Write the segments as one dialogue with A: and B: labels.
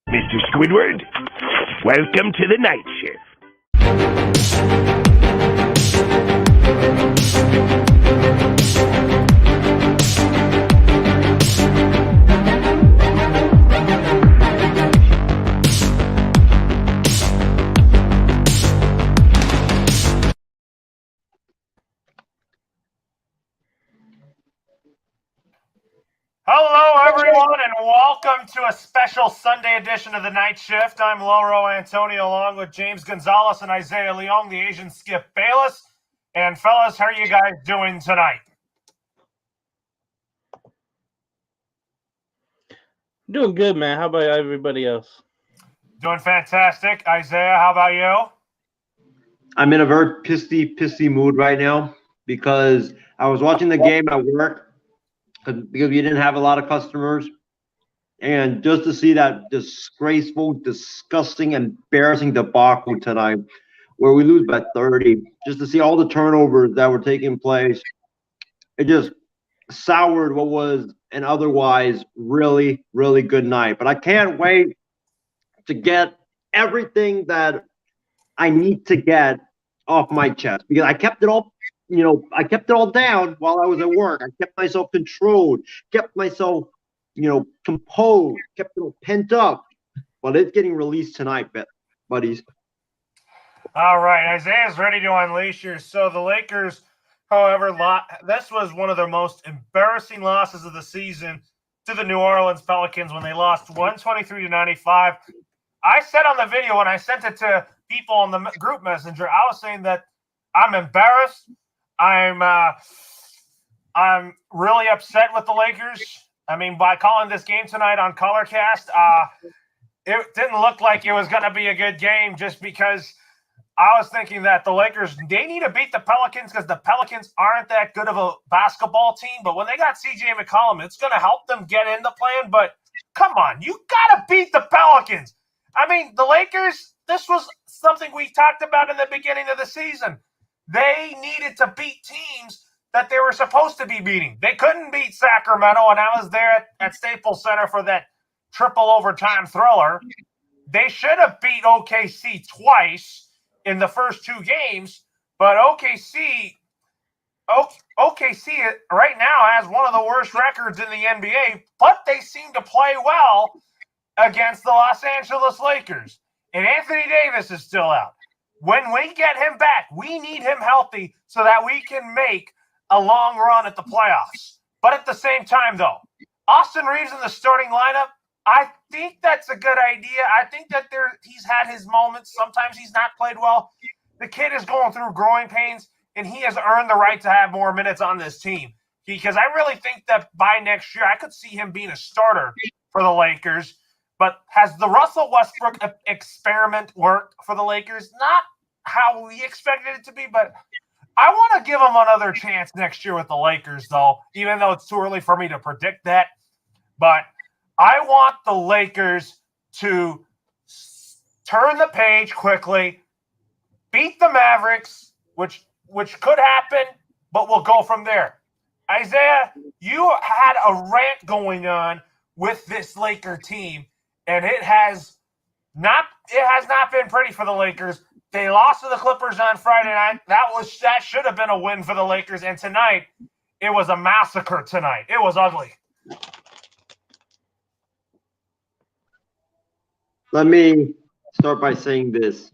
A: Mr. Squidward, welcome to the night shift.
B: Hello, everyone, and welcome to a special Sunday edition of the Night Shift. I'm Lauro Antonio, along with James Gonzalez and Isaiah Leong, the Asian Skip Bayless. And fellas, how are you guys doing tonight?
C: Doing good, man. How about everybody else?
B: Doing fantastic. Isaiah, how about you?
D: I'm in a very pissy mood right now because I was watching the game at work because we didn't have a lot of customers. And just to see that disgraceful, disgusting, embarrassing debacle tonight where we lose by 30, just to see all the turnovers that were taking place, it just soured what was an otherwise really, really good night. But I can't wait to get everything that I need to get off my chest because I kept it all, I kept it all down while I was at work. I kept myself controlled, kept myself, composed, kept it all pent up. But it's getting released tonight, buddies.
B: All right, Isaiah's ready to unleash yours. So the Lakers, however, this was one of the most embarrassing losses of the season to the New Orleans Pelicans when they lost 123-95. I said on the video when I sent it to people on the group messenger, I was saying that I'm embarrassed. I'm really upset with the Lakers. I mean, by calling this game tonight on Colorcast, it didn't look like it was going to be a good game just because I was thinking that the Lakers, they need to beat the Pelicans because the Pelicans aren't that good of a basketball team. But when they got CJ McCollum, it's going to help them get in the plan. But come on, you got to beat the Pelicans. I mean, the Lakers, this was something we talked about in the beginning of the season. They needed to beat teams that they were supposed to be beating. They couldn't beat Sacramento, and I was there at Staples Center for that triple overtime thriller. They should have beat OKC twice in the first two games, but OKC right now has one of the worst records in the NBA, but they seem to play well against the Los Angeles Lakers. And Anthony Davis is still out. When we get him back, we need him healthy so that we can make a long run at the playoffs. But at the same time, though, Austin Reeves in the starting lineup, I think that's a good idea. I think that he's had his moments. Sometimes he's not played well. The kid is going through growing pains, and he has earned the right to have more minutes on this team. Because I really think that by next year, I could see him being a starter for the Lakers. But has the Russell Westbrook experiment worked for the Lakers? Not how we expected it to be, but I want to give them another chance next year with the Lakers, though, even though it's too early for me to predict that. But I want the Lakers to turn the page quickly, beat the Mavericks, which could happen, but we'll go from there. Isaiah, you had a rant going on with this Laker team, and it has not been pretty for the Lakers. They lost to the Clippers on Friday night. That should have been a win for the Lakers, and tonight it was a massacre tonight. It was ugly.
D: Let me start by saying this.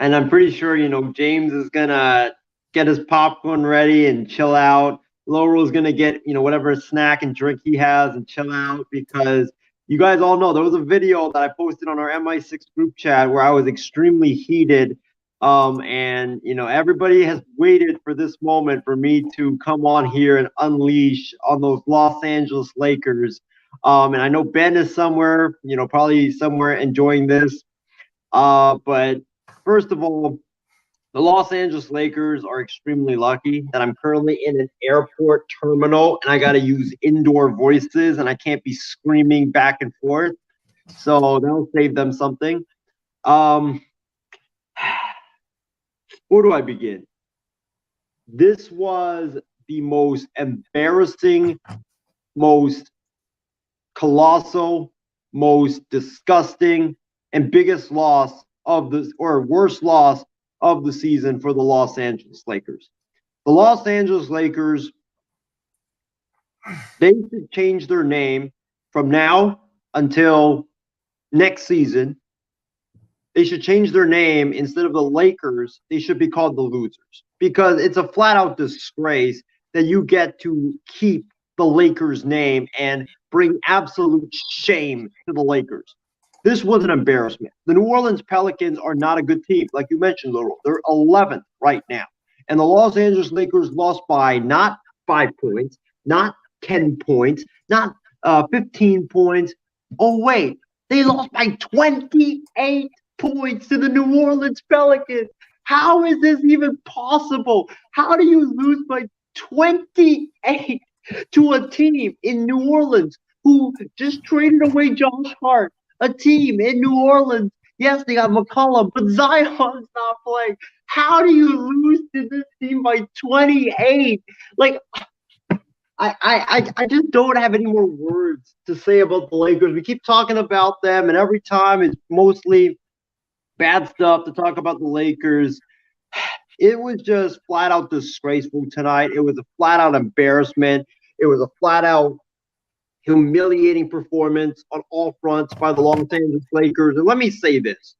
D: And I'm pretty sure, James is going to get his popcorn ready and chill out. Lauro's going to get, whatever snack and drink he has and chill out because you guys all know there was a video that I posted on our MI6 group chat where I was extremely heated. And, everybody has waited for this moment for me to come on here and unleash on those Los Angeles Lakers. And I know Ben is somewhere, probably somewhere enjoying this. But first of all, the Los Angeles Lakers are extremely lucky that I'm currently in an airport terminal and I got to use indoor voices and I can't be screaming back and forth. So that'll save them something. Where do I begin? This was the most embarrassing, most colossal, most disgusting, and biggest loss of the, or worst loss of the season for the Los Angeles Lakers. The Los Angeles Lakers, they should change their name from now until next season. They should change their name. Instead of the Lakers, they should be called the Losers, because it's a flat out disgrace that you get to keep the Lakers name and bring absolute shame to the Lakers. This was an embarrassment. The New Orleans Pelicans are not a good team. Like you mentioned, Laurel, they're 11th right now. And the Los Angeles Lakers lost by not 5 points, not 10 points, not 15 points. Oh, wait, they lost by 28 points to the New Orleans Pelicans. How is this even possible? How do you lose by 28 to a team in New Orleans who just traded away Josh Hart? A team in New Orleans, yes, they got McCollum, but Zion's not playing. How do you lose to this team by 28? Like, I just don't have any more words to say about the Lakers. We keep talking about them, and every time it's mostly bad stuff to talk about the Lakers. It was just flat out disgraceful tonight. It was a flat out embarrassment. It was a flat out humiliating performance on all fronts by the Los Angeles Lakers. And let me say this.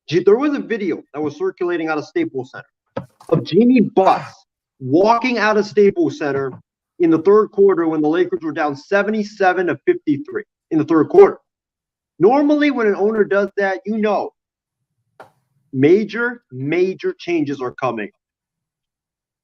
D: There was a video that was circulating out of Staples Center of Jeanie Buss walking out of Staples Center in the third quarter when the Lakers were down 77-53 in the third quarter. Normally, when an owner does that, you know, major changes are coming.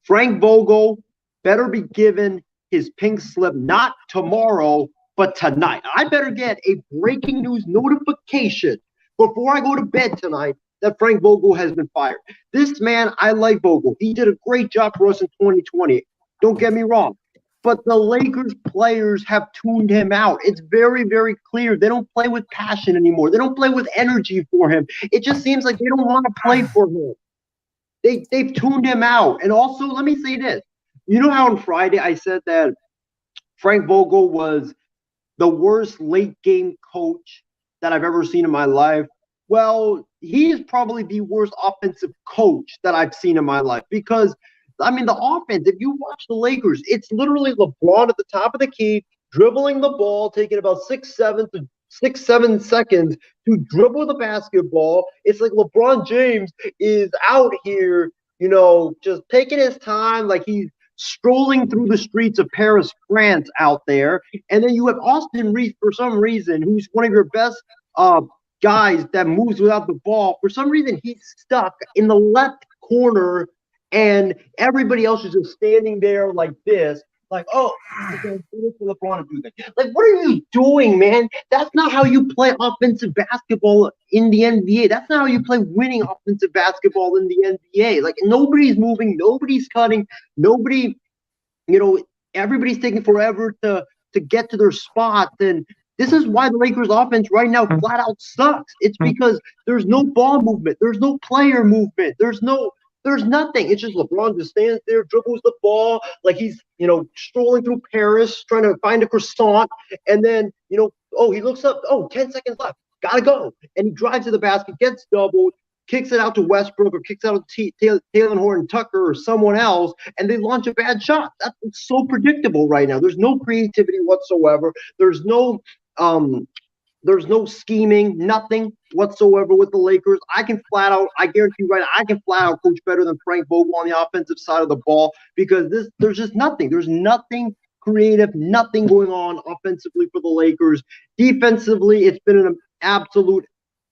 D: Frank Vogel better be given his pink slip not tomorrow, but tonight. I better get a breaking news notification before I go to bed tonight that Frank Vogel has been fired. This man, I like Vogel. He did a great job for us in 2020. Don't get me wrong. But the Lakers players have tuned him out. It's very clear. They don't play with passion anymore. They don't play with energy for him. It just seems like they don't want to play for him. They've tuned him out. And also, let me say this. You know how on Friday I said that Frank Vogel was the worst late game coach that I've ever seen in my life? Well, he is probably the worst offensive coach that I've seen in my life, because I mean, the offense, if you watch the Lakers, it's literally LeBron at the top of the key, dribbling the ball, taking about 6-7 seconds to dribble the basketball. It's like LeBron James is out here, you know, just taking his time, like he's strolling through the streets of Paris, France out there. And then you have Austin Reeves, for some reason, who's one of your best guys that moves without the ball. For some reason, he's stuck in the left corner, and everybody else is just standing there like this, like, oh, okay, LeBron to do that. Like, what are you doing, man? That's not how you play offensive basketball in the NBA. That's not how you play winning offensive basketball in the NBA. Like, nobody's moving, nobody's cutting, nobody, you know, everybody's taking forever to get to their spots. And this is why the Lakers offense right now flat out sucks. It's because there's no ball movement, there's no player movement, there's nothing. It's just LeBron just stands there, dribbles the ball like he's, you know, strolling through Paris, trying to find a croissant. And then, you know, oh, he looks up, 10 seconds left, gotta go. And he drives to the basket, gets doubled, kicks it out to Westbrook or kicks out to Talen Horton-Tucker or someone else, and they launch a bad shot. That's so predictable right now. There's no creativity whatsoever. There's no scheming, nothing whatsoever with the Lakers. I guarantee you right now, I can flat out coach better than Frank Vogel on the offensive side of the ball, because there's just nothing. There's nothing creative, nothing going on offensively for the Lakers. Defensively, it's been an absolute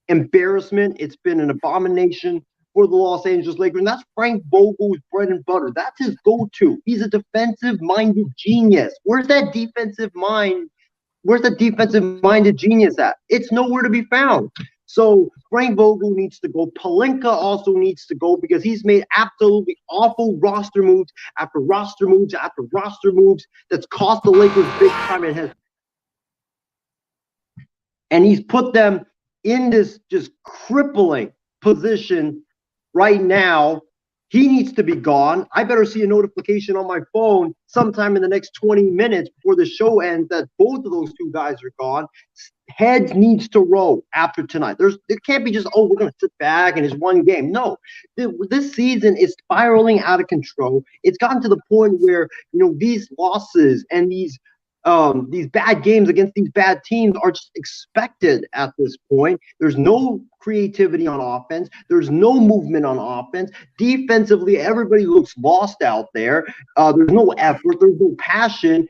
D: embarrassment. It's been an abomination for the Los Angeles Lakers, and that's Frank Vogel's bread and butter. That's his go-to. He's a defensive-minded genius. Where's that defensive-minded genius at? It's nowhere to be found. So Frank Vogel needs to go. Pelinka also needs to go, because he's made absolutely awful roster moves after roster moves after roster moves that's cost the Lakers big time. And he's put them in this just crippling position right now. He needs to be gone. I better see a notification on my phone sometime in the next 20 minutes before the show ends that both of those two guys are gone. Heads needs to roll after tonight. It can't be just, oh, we're going to sit back and it's one game. No, this season is spiraling out of control. It's gotten to the point where, these losses and these bad games against these bad teams are just expected at this point. There's no creativity on offense. There's no movement on offense. Defensively, everybody looks lost out there. There's no effort. There's no passion.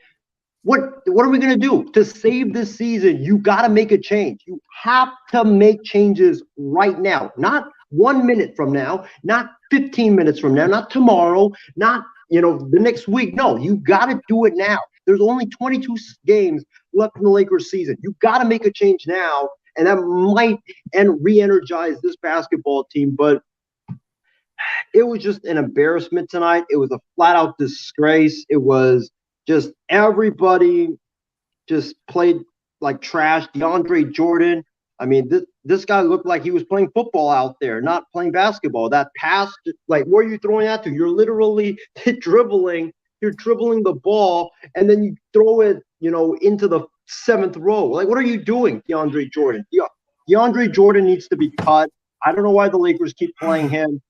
D: What are we going to do to save this season? You got to make a change. You have to make changes right now, not 1 minute from now, not 15 minutes from now, not tomorrow, not the next week. No, you got to do it now. There's only 22 games left in the Lakers season. You got to make a change now, and that might re-energize this basketball team. But it was just an embarrassment tonight. It was a flat-out disgrace. It was just everybody just played like trash. DeAndre Jordan, I mean, this guy looked like he was playing football out there, not playing basketball. That pass, like, where are you throwing that to? You're literally dribbling. You're dribbling the ball, and then you throw it, into the seventh row. Like, what are you doing, DeAndre Jordan? DeAndre Jordan needs to be cut. I don't know why the Lakers keep playing him.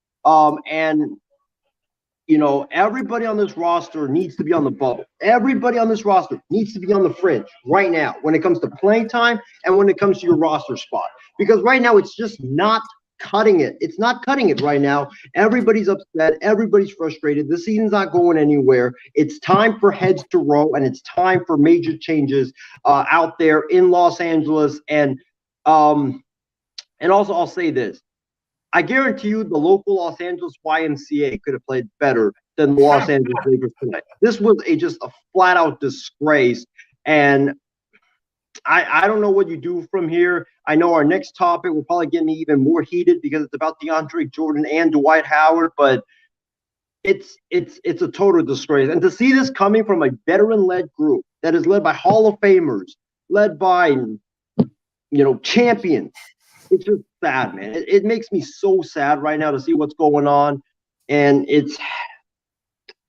D: Everybody on this roster needs to be on the bubble. Everybody on this roster needs to be on the fringe right now when it comes to playing time and when it comes to your roster spot. Because right now it's just not cutting it. It's not cutting it right now. Everybody's upset. Everybody's frustrated. The season's not going anywhere. It's time for heads to roll, and it's time for major changes out there in Los Angeles. And also I'll say this. I guarantee you the local Los Angeles YMCA could have played better than the Los Angeles Lakers tonight. This was just a flat-out disgrace, and I don't know what you do from here. I know our next topic will probably get me even more heated because it's about DeAndre Jordan and Dwight Howard, but it's a total disgrace. And to see this coming from a veteran-led group that is led by Hall of Famers, led by champions, it's just sad, man. It makes me so sad right now to see what's going on, and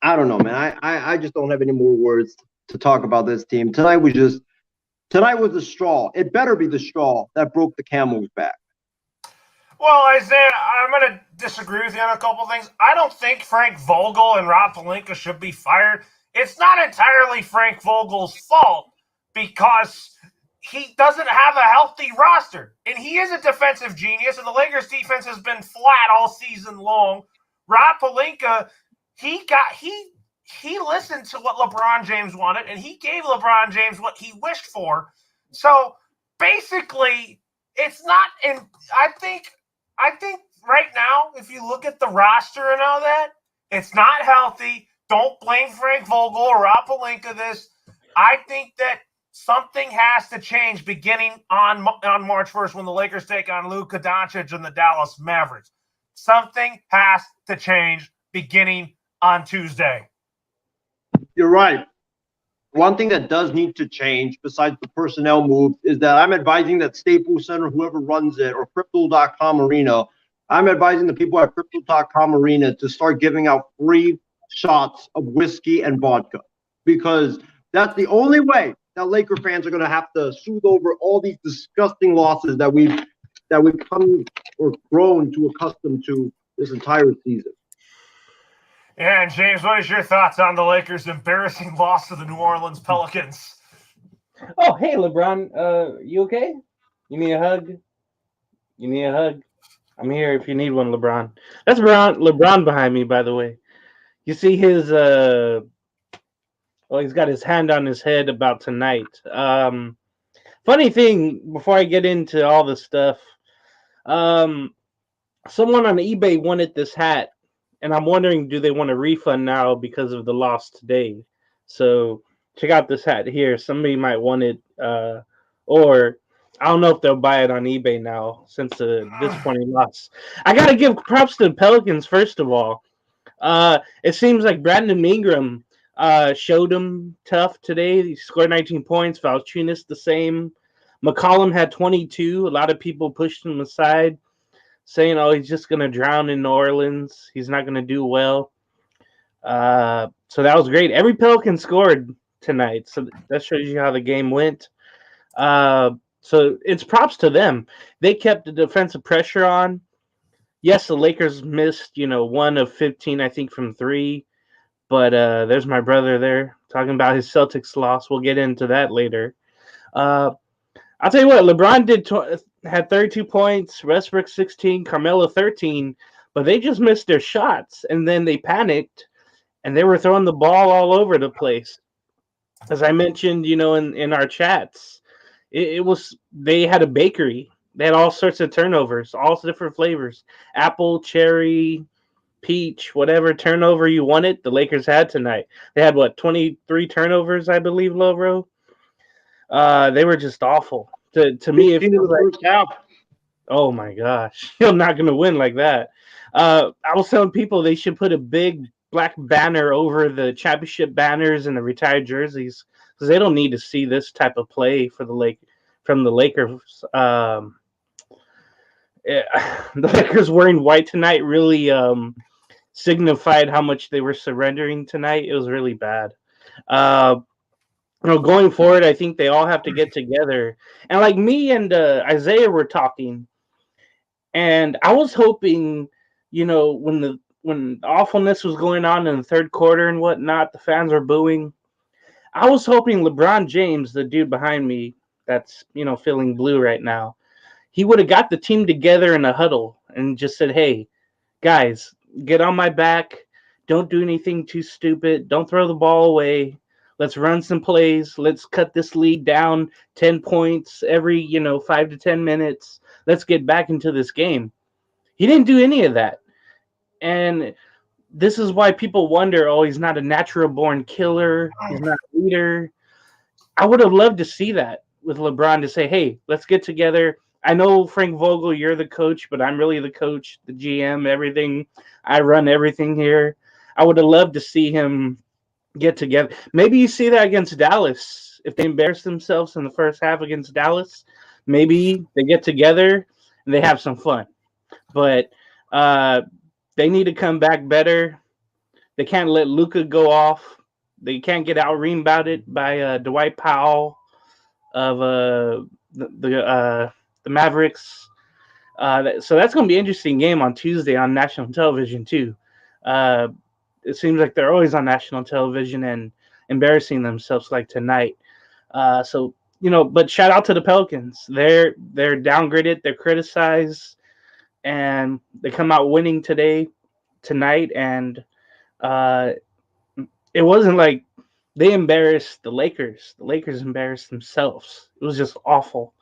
D: I don't know, man. I just don't have any more words to talk about this team. Tonight was the straw. It better be the straw that broke the camel's back.
B: Well, Isaiah, I'm going to disagree with you on a couple things. I don't think Frank Vogel and Rob Pelinka should be fired. It's not entirely Frank Vogel's fault because he doesn't have a healthy roster. And he is a defensive genius, and the Lakers' defense has been flat all season long. Rob Pelinka, he listened to what LeBron James wanted, and he gave LeBron James what he wished for. So basically, it's not in. I think right now, if you look at the roster and all that, it's not healthy. Don't blame Frank Vogel or Rob Pelinka this. I think that something has to change beginning on March 1st when the Lakers take on Luka Doncic and the Dallas Mavericks. Something has to change beginning on Tuesday.
D: You're right. One thing that does need to change, besides the personnel moves, is that I'm advising that Staples Center, whoever runs it, or Crypto.com Arena, I'm advising the people at Crypto.com Arena to start giving out free shots of whiskey and vodka, because that's the only way that Laker fans are going to have to soothe over all these disgusting losses that we've come or grown to accustomed to this entire season.
B: Yeah, and James, what is your thoughts on the Lakers' embarrassing loss to the New Orleans Pelicans?
C: Oh, hey, LeBron. You okay? You need a hug? I'm here if you need one, LeBron. That's LeBron behind me, by the way. You see his he's got his hand on his head about tonight. Funny thing, before I get into all the stuff, someone on eBay wanted this hat. And I'm wondering, do they want a refund now because of the loss today? So check out this hat here. Somebody might want it, or I don't know if they'll buy it on eBay now since the disappointing loss. I got to give props to the Pelicans, first of all. It seems like Brandon Ingram showed them tough today. He scored 19 points. Valanciunas the same. McCollum had 22. A lot of people pushed him aside. saying, "Oh, he's just gonna drown in New Orleans. He's not gonna do well." So that was great. Every Pelican scored tonight, so that shows you how the game went. So it's props to them. They kept the defensive pressure on. Yes, the Lakers missed, 1 of 15, I think, from 3. But there's my brother there talking about his Celtics loss. We'll get into that later. I'll tell you what, LeBron had 32 points, Westbrook 16, Carmelo 13, but they just missed their shots, and then they panicked, and they were throwing the ball all over the place. As I mentioned, in our chats, they had a bakery. They had all sorts of turnovers, all different flavors. Apple, cherry, peach, whatever turnover you wanted, the Lakers had tonight. They had, 23 turnovers, I believe, Lovro? They were just awful. To me, it feels like,
D: first half.
C: oh my gosh, you're not going to win like that. I was telling people they should put a big black banner over the championship banners and the retired jerseys because they don't need to see this type of play from the Lakers. The Lakers wearing white tonight really signified how much they were surrendering tonight. It was really bad. Going forward, I think they all have to get together. And like me and Isaiah were talking, and I was hoping, when the awfulness was going on in the third quarter and whatnot, the fans were booing. I was hoping LeBron James, the dude behind me, that's feeling blue right now, he would have got the team together in a huddle and just said, "Hey, guys, get on my back. Don't do anything too stupid. Don't throw the ball away. Let's run some plays. Let's cut this lead down 10 points every, 5 to 10 minutes. Let's get back into this game." He didn't do any of that. And this is why people wonder, oh, he's not a natural-born killer. He's not a leader. I would have loved to see that with LeBron to say, hey, let's get together. I know, Frank Vogel, you're the coach, but I'm really the coach, the GM, everything. I run everything here. I would have loved to see him get together. Maybe you see that against Dallas. If they embarrass themselves in the first half against Dallas, maybe they get together and they have some fun. But they need to come back better. They can't let Luka go off. They can't get out-rebounded by Dwight Powell of the Mavericks. So that's going to be an interesting game on Tuesday on national television too. It seems like they're always on national television and embarrassing themselves like tonight. But shout out to the Pelicans. They're downgraded. They're criticized. And they come out winning tonight. And it wasn't like they embarrassed the Lakers. The Lakers embarrassed themselves. It was just awful.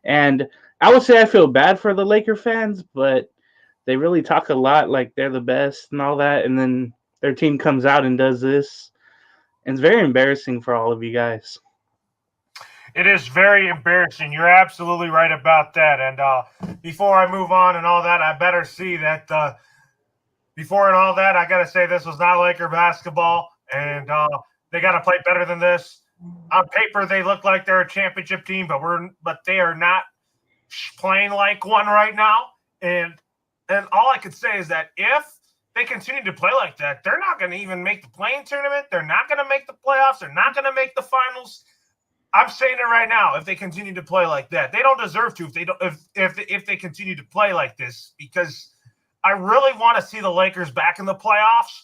C: And I would say I feel bad for the Laker fans, but they really talk a lot like they're the best and all that. And then their team comes out and does this. And it's very embarrassing for all of you guys.
B: It is very embarrassing. You're absolutely right about that. And before I move on and all that, I better see that before and all that, I got to say this was not Laker basketball, and they got to play better than this. On paper, they look like they're a championship team, but they are not playing like one right now. And all I could say is that if they continue to play like that, they're not going to even make the play-in tournament. They're not going to make the playoffs. They're not going to make the finals. I'm saying it right now. If they continue to play like that, they don't deserve to. If they continue to play like this, because I really want to see the Lakers back in the playoffs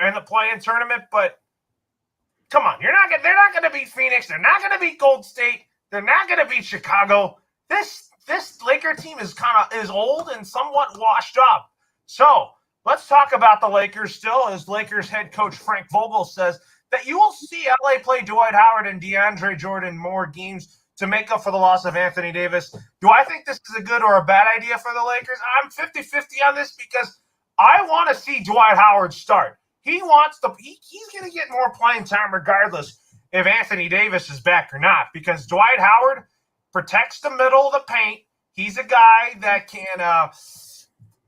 B: and the play-in tournament. But come on, they're not going to beat Phoenix. They're not going to beat Golden State. They're not going to beat Chicago. This Laker team is old and somewhat washed up. So let's talk about the Lakers still, as Lakers head coach Frank Vogel says that you will see LA play Dwight Howard and DeAndre Jordan more games to make up for the loss of Anthony Davis. Do I think this is a good or a bad idea for the Lakers? I'm 50-50 on this because I want to see Dwight Howard start. He's going to get more playing time regardless if Anthony Davis is back or not, because Dwight Howard protects the middle of the paint. He's a guy that can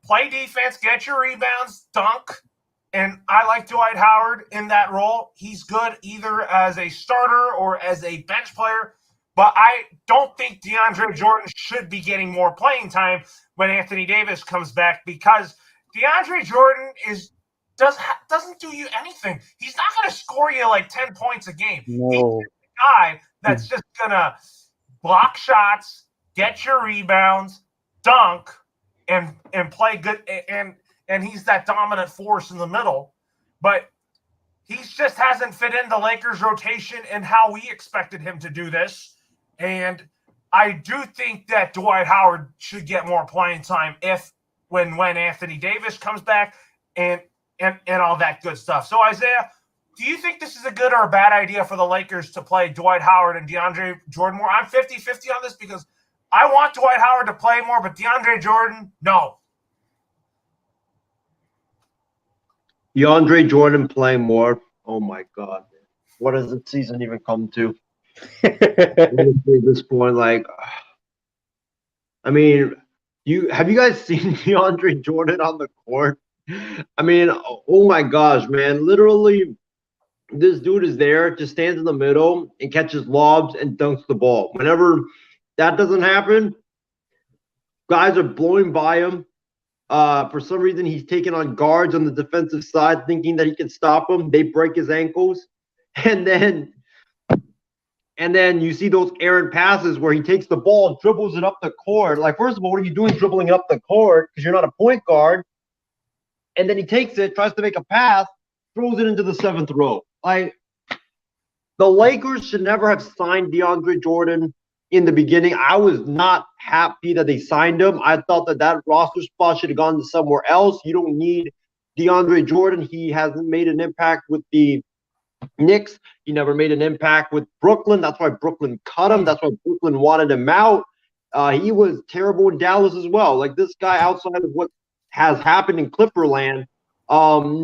B: play defense, get your rebounds, dunk. And I like Dwight Howard in that role. He's good either as a starter or as a bench player. But I don't think DeAndre Jordan should be getting more playing time when Anthony Davis comes back, because DeAndre Jordan doesn't do you anything. He's not going to score you like 10 points a game.
C: No.
B: He's the guy that's just going to block shots, get your rebounds, dunk, and play good. And he's that dominant force in the middle. But he just hasn't fit in the Lakers' rotation and how we expected him to do this. And I do think that Dwight Howard should get more playing time when Anthony Davis comes back and all that good stuff. So, Isaiah, do you think this is a good or a bad idea for the Lakers to play Dwight Howard and DeAndre Jordan more? I'm 50-50 on this because I want Dwight Howard to play more, but DeAndre Jordan, no.
D: DeAndre Jordan playing more. Oh my God. What does the season even come to? At this point, like, I mean, have you guys seen DeAndre Jordan on the court? I mean, oh my gosh, man. Literally, this dude is there, just stands in the middle and catches lobs and dunks the ball. Whenever that doesn't happen, guys are blowing by him. For some reason, he's taking on guards on the defensive side, thinking that he can stop them. They break his ankles. And then you see those errant passes where he takes the ball, dribbles it up the court. Like, first of all, what are you doing dribbling it up the court? Because you're not a point guard. And then he takes it, tries to make a pass, throws it into the seventh row. Like, the Lakers should never have signed DeAndre Jordan in the beginning. I was not happy that they signed him. I thought that roster spot should have gone to somewhere else. You don't need DeAndre Jordan. He hasn't made an impact with the Knicks. He never made an impact with Brooklyn. That's why Brooklyn cut him. That's why Brooklyn wanted him out. He was terrible in Dallas as well. Like, this guy, outside of what has happened in Clipperland,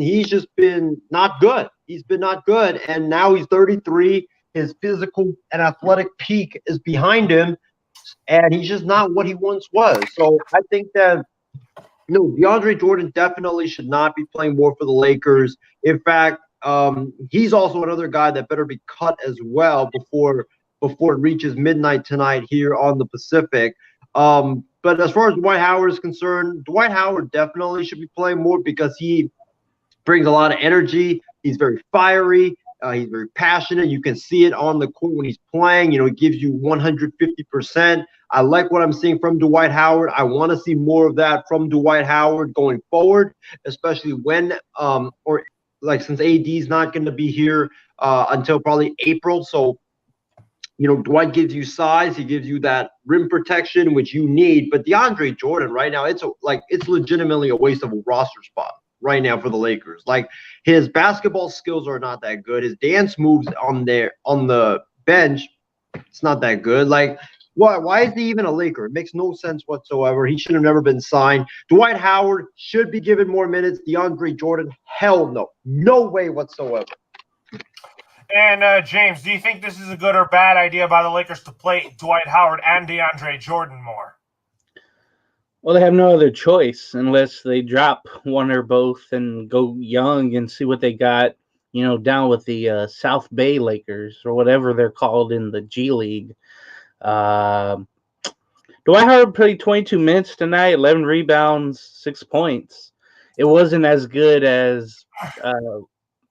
D: he's just been not good. He's been not good. And now he's 33. His physical and athletic peak is behind him, and he's just not what he once was. So I think that, no, DeAndre Jordan definitely should not be playing more for the Lakers. In fact, he's also another guy that better be cut as well before it reaches midnight tonight here on the Pacific. But as far as Dwight Howard is concerned, Dwight Howard definitely should be playing more because he brings a lot of energy. He's very fiery. He's very passionate. You can see it on the court when he's playing. You know, he gives you 150%. I like what I'm seeing from Dwight Howard. I want to see more of that from Dwight Howard going forward, especially when since AD's not going to be here until probably April. So, you know, Dwight gives you size. He gives you that rim protection, which you need. But DeAndre Jordan right now, it's legitimately a waste of a roster spot right now for the Lakers. Like, his basketball skills are not that good. His dance moves on the bench, it's not that good. Like, why is he even a Laker? It makes no sense whatsoever. He should have never been signed. Dwight Howard should be given more minutes. DeAndre Jordan, hell no. No way whatsoever.
B: And James, do you think this is a good or bad idea by the Lakers to play Dwight Howard and DeAndre Jordan more?
C: Well, they have no other choice unless they drop one or both and go young and see what they got, you know, down with the South Bay Lakers or whatever they're called in the G League. Dwight Howard played 22 minutes tonight, 11 rebounds, 6 points. It wasn't as good as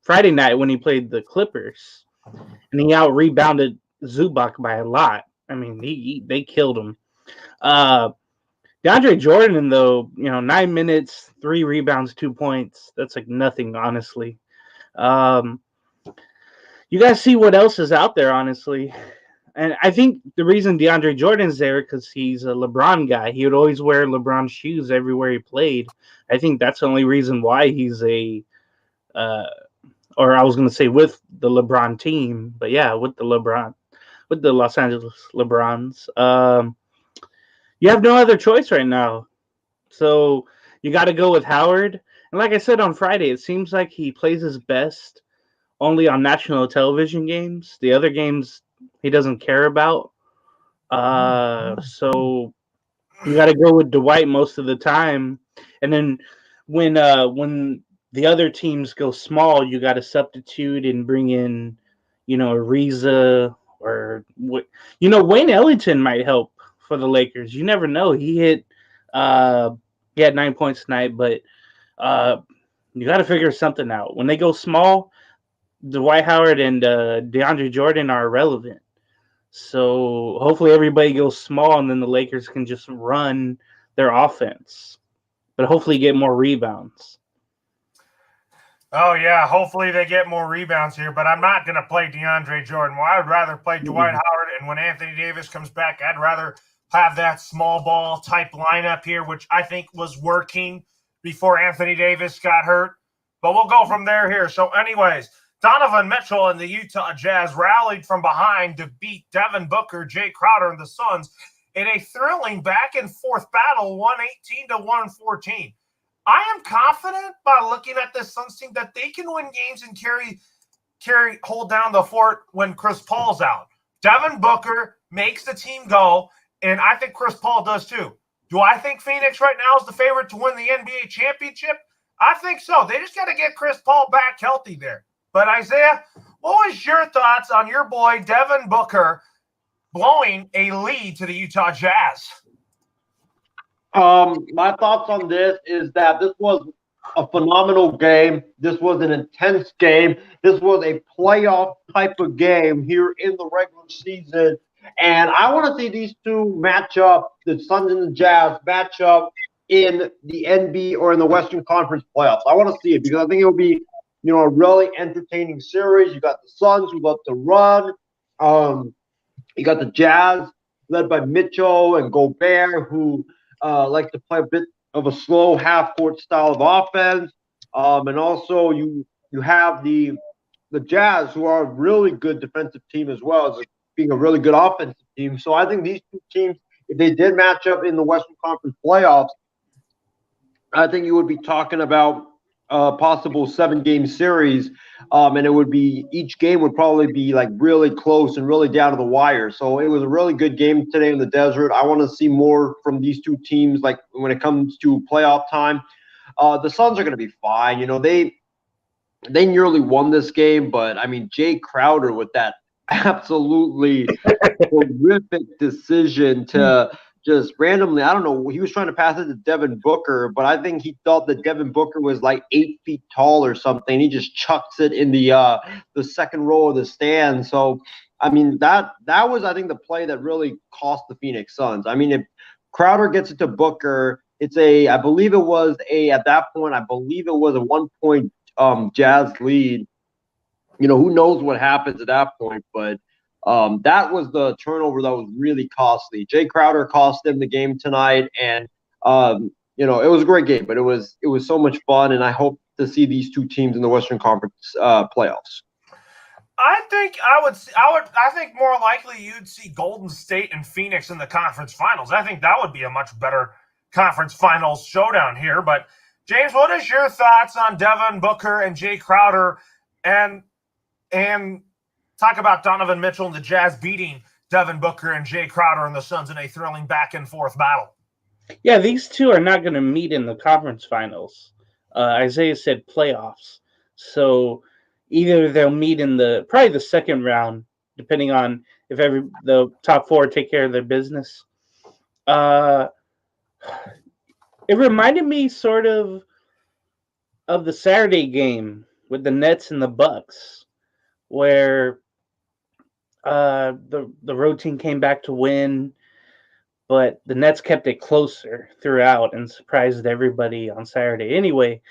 C: Friday night when he played the Clippers, and he out-rebounded Zubac by a lot. I mean, they killed him. DeAndre Jordan, though, 9 minutes, 3 rebounds, 2 points. That's like nothing, honestly. You guys see what else is out there, honestly. And I think the reason DeAndre Jordan's there because he's a LeBron guy. He would always wear LeBron shoes everywhere he played. I think that's the only reason why he's or I was going to say with the LeBron team. But yeah, with the Los Angeles LeBrons. You have no other choice right now. So you got to go with Howard. And like I said on Friday, it seems like he plays his best only on national television games. The other games he doesn't care about. So you got to go with Dwight most of the time. And then when the other teams go small, you got to substitute and bring in, Ariza or Wayne Ellington might help for the Lakers. You never know. He had 9 points tonight, but you got to figure something out. When they go small, Dwight Howard and DeAndre Jordan are irrelevant. So hopefully everybody goes small, and then the Lakers can just run their offense, but hopefully get more rebounds.
B: Oh, yeah, hopefully they get more rebounds here, but I'm not going to play DeAndre Jordan. Well, I would rather play Dwight Howard, and when Anthony Davis comes back, I'd rather have that small ball type lineup here, which I think was working before Anthony Davis got hurt. But we'll go from there here. So anyways, Donovan Mitchell and the Utah Jazz rallied from behind to beat Devin Booker, Jay Crowder, and the Suns in a thrilling back-and-forth battle, 118 to 114. I am confident by looking at this Suns team that they can win games and hold down the fort when Chris Paul's out. Devin Booker makes the team go, and I think Chris Paul does too. Do I think Phoenix right now is the favorite to win the NBA championship? I think so. They just got to get Chris Paul back healthy there. But Isaiah, what was your thoughts on your boy Devin Booker blowing a lead to the Utah Jazz?
D: My thoughts on this is that this was a phenomenal game. This was an intense game. This was a playoff type of game here in the regular season. And I want to see these two match up, the Suns and the Jazz match up in the NBA or in the Western Conference playoffs. I want to see it because I think it'll be, a really entertaining series. You got the Suns who love to run. You got the Jazz led by Mitchell and Gobert who like to play a bit of a slow half-court style of offense. And also you have the Jazz who are a really good defensive team as well as being a really good offensive team. So I think these two teams, if they did match up in the Western Conference playoffs, I think you would be talking about a possible 7-game series, and it would be each game would probably be like really close and really down to the wire. So it was a really good game today in the desert. I want to see more from these two teams. Like when it comes to playoff time, the Suns are going to be fine. They nearly won this game, but I mean Jay Crowder with that absolutely horrific decision to just randomly, I don't know, he was trying to pass it to Devin Booker, but I think he thought that Devin Booker was like 8 feet tall or something. He just chucks it in the second row of the stand. So, I mean, that was, I think, the play that really cost the Phoenix Suns. I mean, if Crowder gets it to Booker, at that point, I believe it was a 1-point Jazz lead. Who knows what happens at that point, but that was the turnover that was really costly. Jay Crowder cost them the game tonight, and it was a great game, but it was so much fun, and I hope to see these two teams in the Western Conference playoffs.
B: I think more likely you'd see Golden State and Phoenix in the conference finals. I think that would be a much better conference finals showdown here. But James, what is your thoughts on Devin Booker and Jay Crowder, and talk about Donovan Mitchell and the Jazz beating Devin Booker and Jay Crowder and the Suns in a thrilling back-and-forth battle?
C: Yeah, these two are not going to meet in the conference finals. Isaiah said playoffs. So either they'll meet in probably the second round, depending on if the top four take care of their business. It reminded me sort of the Saturday game with the Nets and the Bucks, where the road team came back to win, but the Nets kept it closer throughout and surprised everybody on Saturday. Anyway,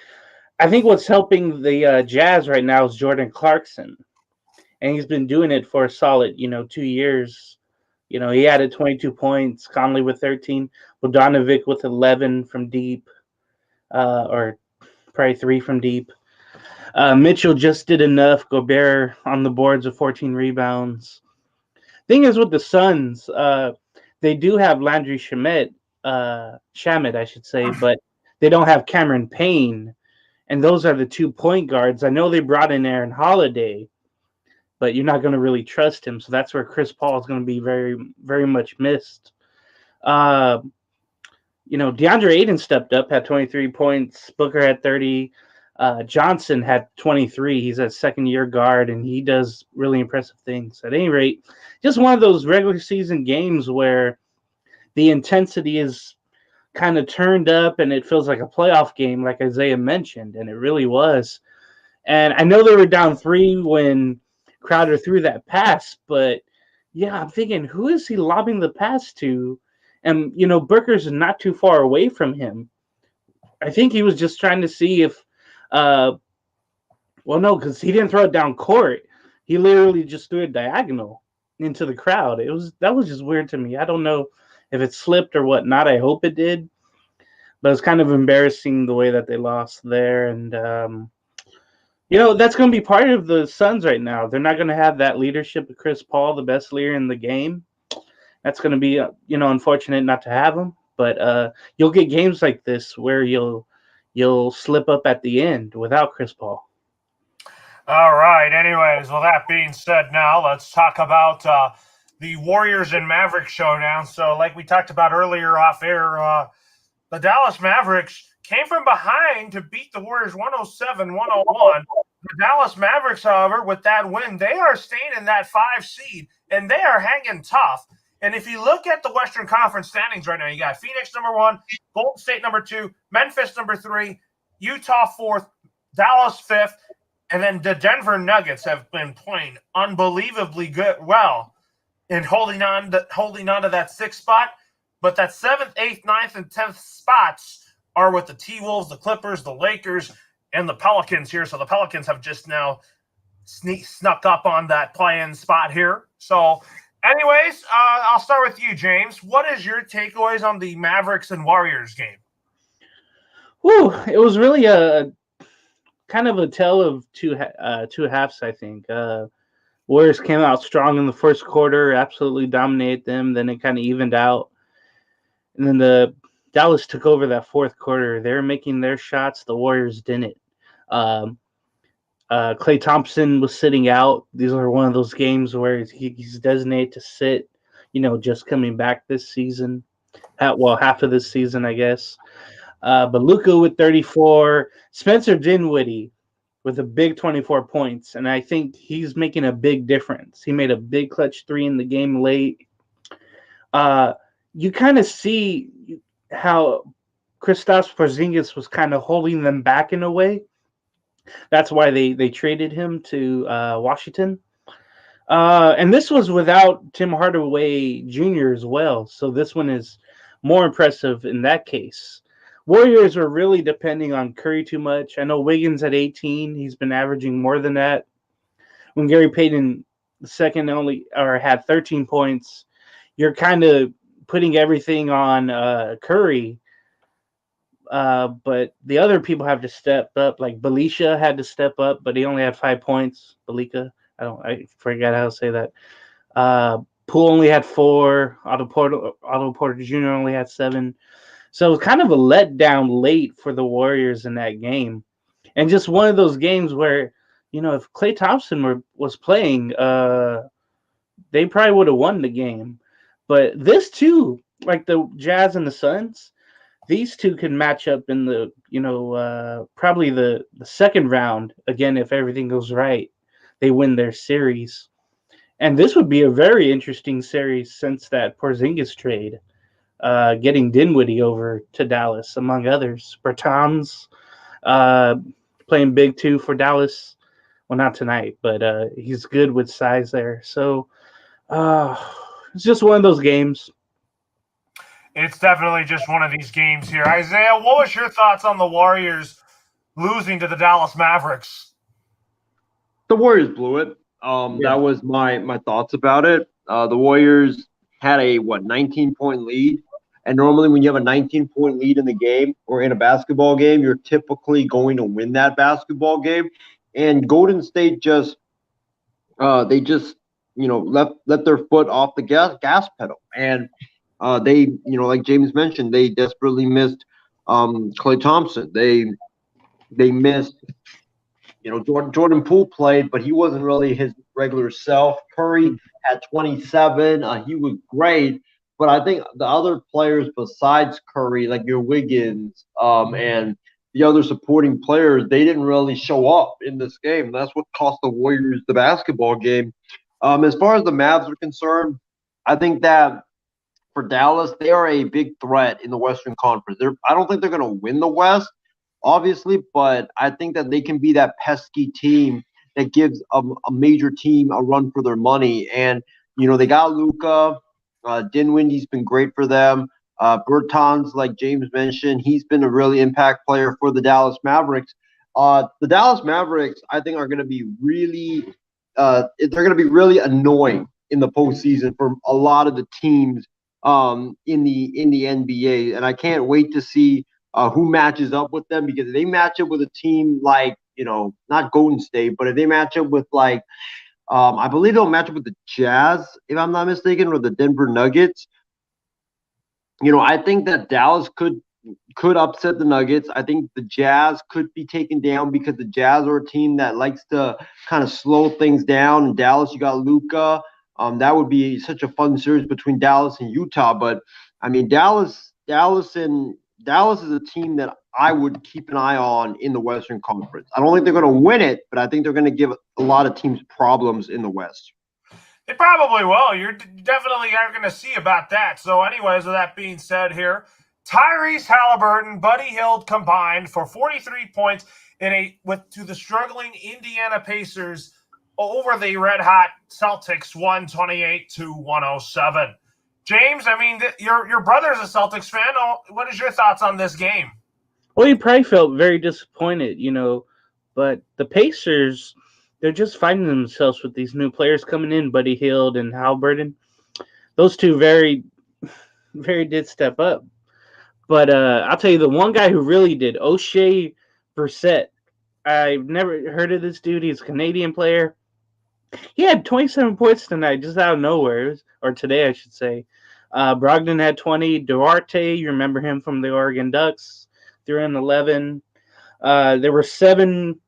C: I think what's helping the Jazz right now is Jordan Clarkson, and he's been doing it for a solid 2 years. He added 22 points, Conley with 13, Bogdanovic with 11 from deep, or probably 3 from deep. Mitchell just did enough. Gobert on the boards with 14 rebounds. Thing is with the Suns, they do have Landry Shamet, I should say, but they don't have Cameron Payne, and those are the 2 point guards. I know they brought in Aaron Holiday, but you're not going to really trust him, so that's where Chris Paul is going to be very, very much missed. DeAndre Ayton stepped up, had 23 points. Booker had 30. Johnson had 23. He's a second-year guard, and he does really impressive things. At any rate, just one of those regular season games where the intensity is kind of turned up, and it feels like a playoff game, like Isaiah mentioned, and it really was. And I know they were down 3 when Crowder threw that pass, but yeah, I'm thinking, who is he lobbing the pass to? And, Booker's not too far away from him. I think he was just trying to see if no, because he didn't throw it down court. He literally just threw it diagonal into the crowd. That was just weird to me. I don't know if it slipped or whatnot. I hope it did, but it's kind of embarrassing the way that they lost there. And that's going to be part of the Suns right now. They're not going to have that leadership of Chris Paul, the best leader in the game. That's going to be unfortunate not to have him. But you'll get games like this where you'll slip up at the end without Chris Paul.
B: All right. Anyways, well, that being said, now let's talk about the Warriors and Mavericks showdown. So, like we talked about earlier off air, the Dallas Mavericks came from behind to beat the Warriors 107-101. The Dallas Mavericks, however, with that win, they are staying in that 5 seed, and they are hanging tough. And if you look at the Western Conference standings right now, you got Phoenix number 1, Golden State number 2, Memphis number 3, Utah 4th, Dallas 5th, and then the Denver Nuggets have been playing unbelievably well in holding on to that 6th spot. But that 7th, 8th, 9th, and 10th spots are with the T-Wolves, the Clippers, the Lakers, and the Pelicans here. So the Pelicans have just now snuck up on that play-in spot here. So anyways, I'll start with you, James. What is your takeaways on the Mavericks and Warriors game?
C: It was really a kind of a tale of two halves, I think. Warriors came out strong in the first quarter, absolutely dominated them. Then it kind of evened out. And then the Dallas took over that fourth quarter. They were making their shots. The Warriors didn't. Klay Thompson was sitting out. These are one of those games where he's designated to sit, just coming back this season. Half of this season, I guess. But Luka with 34. Spencer Dinwiddie with a big 24 points. And I think he's making a big difference. He made a big clutch 3 in the game late. You kind of see how Kristaps Porzingis was kind of holding them back in a way. That's why they traded him to Washington. And this was without Tim Hardaway Jr. as well. So this one is more impressive in that case. Warriors are really depending on Curry too much. I know Wiggins at 18. He's been averaging more than that. When Gary Payton II had 13 points, you're kind of putting everything on Curry. But the other people have to step up. Like Belisha had to step up, but he only had 5 points. Belika, I forgot how to say that. Poole only had 4. Otto Porter Jr. only had 7. So it was kind of a letdown late for the Warriors in that game, and just one of those games where, if Klay Thompson was playing, they probably would have won the game. But this too, like the Jazz and the Suns, these two can match up in the, probably the second round. Again, if everything goes right, they win their series. And this would be a very interesting series since that Porzingis trade, getting Dinwiddie over to Dallas, among others. Bertans playing big too for Dallas. Well, not tonight, but he's good with size there. So it's just one of those games.
B: It's definitely just one of these games here. Isaiah, what was your thoughts on the Warriors losing to the Dallas Mavericks?
D: The Warriors blew it. That was my thoughts about it. The Warriors had a 19-point lead, and normally when you have a 19-point lead in the game or in a basketball game, you're typically going to win that basketball game. And Golden State just let their foot off the gas pedal, and they, like James mentioned, they desperately missed Klay Thompson. They missed, Jordan Poole played, but he wasn't really his regular self. Curry had 27. He was great, but I think the other players besides Curry, like your Wiggins and the other supporting players, they didn't really show up in this game. That's what cost the Warriors the basketball game. As far as the Mavs are concerned, I think that for Dallas, they are a big threat in the Western Conference. I don't think they're going to win the West, obviously, but I think that they can be that pesky team that gives a major team a run for their money. And, they got Luka. Dinwiddie's been great for them. Bertans, like James mentioned, he's been a really impact player for the Dallas Mavericks. The Dallas Mavericks, I think, are going to be really they're going to be really annoying in the postseason for a lot of the teams in the NBA, and I can't wait to see who matches up with them, because if they match up with a team like, not Golden State, but if they match up with like, I believe they'll match up with the Jazz, if I'm not mistaken, or the Denver Nuggets. I think that Dallas could upset the Nuggets. I think the Jazz could be taken down because the Jazz are a team that likes to kind of slow things down. In Dallas, you got Luka. That would be such a fun series between Dallas and Utah. But I mean, Dallas is a team that I would keep an eye on in the Western Conference. I don't think they're going to win it, but I think they're going to give a lot of teams problems in the West.
B: They probably will. You're definitely are going to see about that. So anyways, with that being said here, Tyrese Halliburton, Buddy Hield combined for 43 points to the struggling Indiana Pacers over the red-hot Celtics, 128-107. James, I mean, your brother's a Celtics fan. What is your thoughts on this game?
C: Well, he probably felt very disappointed, but the Pacers, they're just finding themselves with these new players coming in, Buddy Hield and Halliburton. Those two very, very did step up. But I'll tell you, the one guy who really did, O'Shea Brissett. I've never heard of this dude. He's a Canadian player. He had 27 points tonight, just out of nowhere, or today, I should say. Brogdon had 20. Duarte, you remember him from the Oregon Ducks, threw in 11. There were 7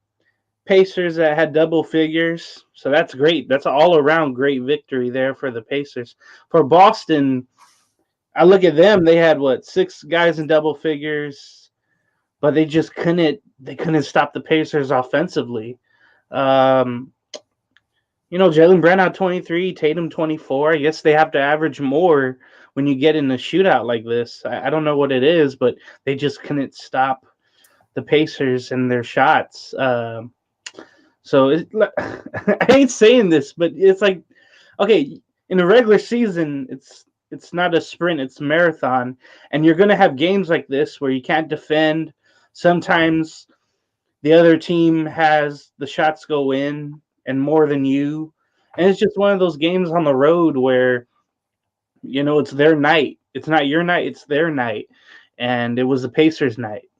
C: Pacers that had double figures, so that's great. That's an all-around great victory there for the Pacers. For Boston, I look at them. They had 6 guys in double figures, but they just couldn't stop the Pacers offensively. Jalen Brown had 23, Tatum 24. I guess they have to average more when you get in a shootout like this. I don't know what it is, but they just couldn't stop the Pacers and their shots. So I hate saying this, but it's like, okay, in the regular season, it's not a sprint, it's a marathon. And you're going to have games like this where you can't defend. Sometimes the other team has the shots go in and more than you. And it's just one of those games on the road where, it's their night. It's not your night, it's their night. And it was the Pacers' night.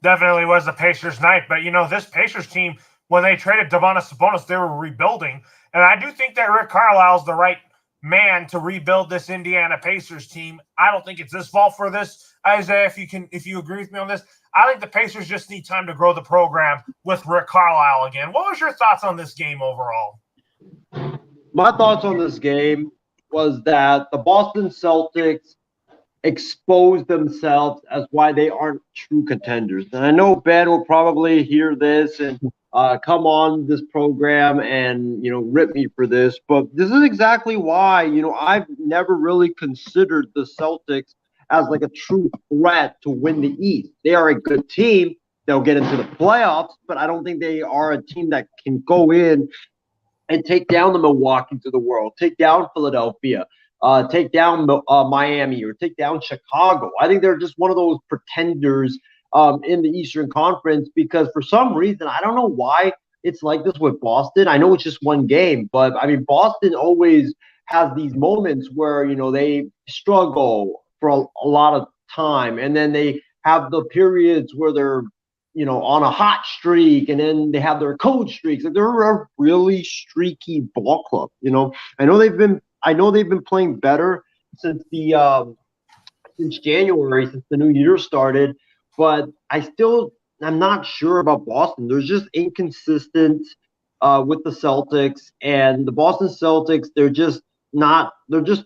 B: Definitely was the Pacers' night. But, this Pacers team, when they traded Domantas Sabonis, they were rebuilding. And I do think that Rick Carlisle's the right man to rebuild this Indiana Pacers team. I don't think it's his fault for this, Isaiah, if you agree with me on this. I think the Pacers just need time to grow the program with Rick Carlisle again. What was your thoughts on this game overall?
D: My thoughts on this game was that the Boston Celtics exposed themselves as why they aren't true contenders. And I know Ben will probably hear this and come on this program and, rip me for this. But this is exactly why, I've never really considered the Celtics as like a true threat to win the East. They are a good team. They'll get into the playoffs, but I don't think they are a team that can go in and take down the Milwaukee's of the world, take down Philadelphia, take down Miami, or take down Chicago. I think they're just one of those pretenders in the Eastern Conference, because for some reason, I don't know why it's like this with Boston. I know it's just one game, but I mean, Boston always has these moments where, they struggle for a lot of time, and then they have the periods where they're on a hot streak, and then they have their cold streaks. Like, they're a really streaky ball club. I know they've been playing better since January, since the new year started, but I'm not sure about Boston. There's just inconsistent with the Celtics, and the Boston Celtics, they're just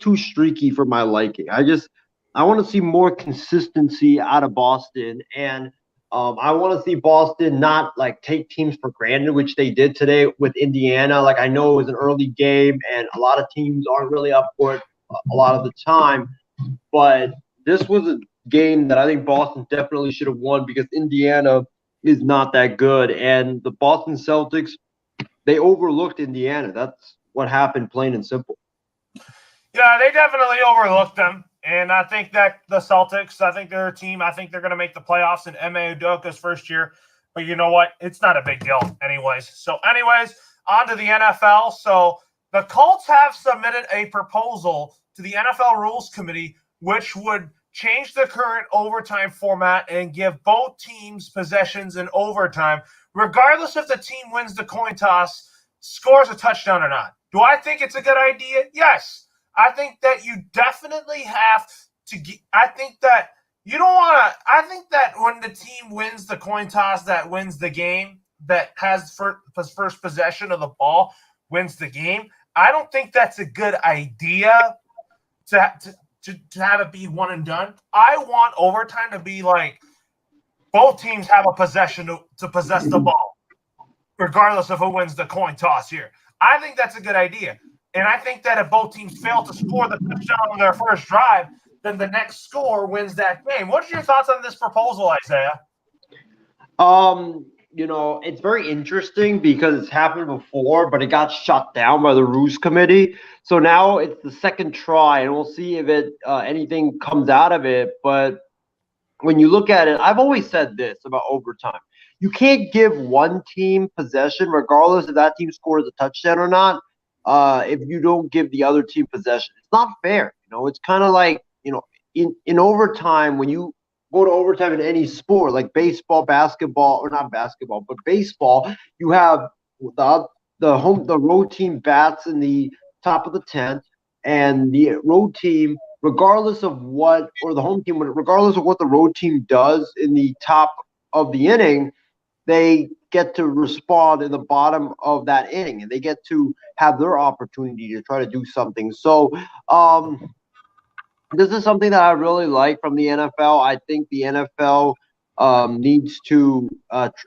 D: too streaky for my liking. I want to see more consistency out of Boston. And I want to see Boston not like take teams for granted, which they did today with Indiana. Like I know it was an early game, and a lot of teams aren't really up for it a lot of the time, but this was a game that I think Boston definitely should have won because Indiana is not that good, and the Boston Celtics, they overlooked Indiana. That's what happened, plain and simple.
B: Yeah, they definitely overlooked them. And I think that the Celtics, I think they're a team. I think they're going to make the playoffs in Ime Udoka's first year. But you know what? It's not a big deal anyways. So anyways, on to the NFL. So the Colts have submitted a proposal to the NFL Rules Committee, which would change the current overtime format and give both teams possessions in overtime, regardless if the team wins the coin toss, scores a touchdown or not. Do I think it's a good idea? Yes. I think that you definitely have to get – I think that you don't want to – I think that when the team wins the coin toss that wins the game, that has first possession of the ball, wins the game, I don't think that's a good idea to have it be one and done. I want overtime to be like both teams have a possession to possess the ball, regardless of who wins the coin toss here. I think that's a good idea. And I think that if both teams fail to score the touchdown on their first drive, then the next score wins that game. What's your thoughts on this proposal, Isaiah?
D: It's very interesting because it's happened before, but it got shut down by the Rules Committee. So now it's the second try, and we'll see if anything comes out of it. But when you look at it, I've always said this about overtime. You can't give one team possession, regardless if that team scores a touchdown or not, if you don't give the other team possession. It's not fair. It's kind of like, in overtime, when you go to overtime in any sport, like baseball, basketball, or not basketball, but baseball, you have the road team bats in the top of the 10th, and the road team, regardless of what the road team does in the top of the inning, they get to respond in the bottom of that inning, and they get to have their opportunity to try to do something. So this is something that I really like from the NFL. I think the NFL needs to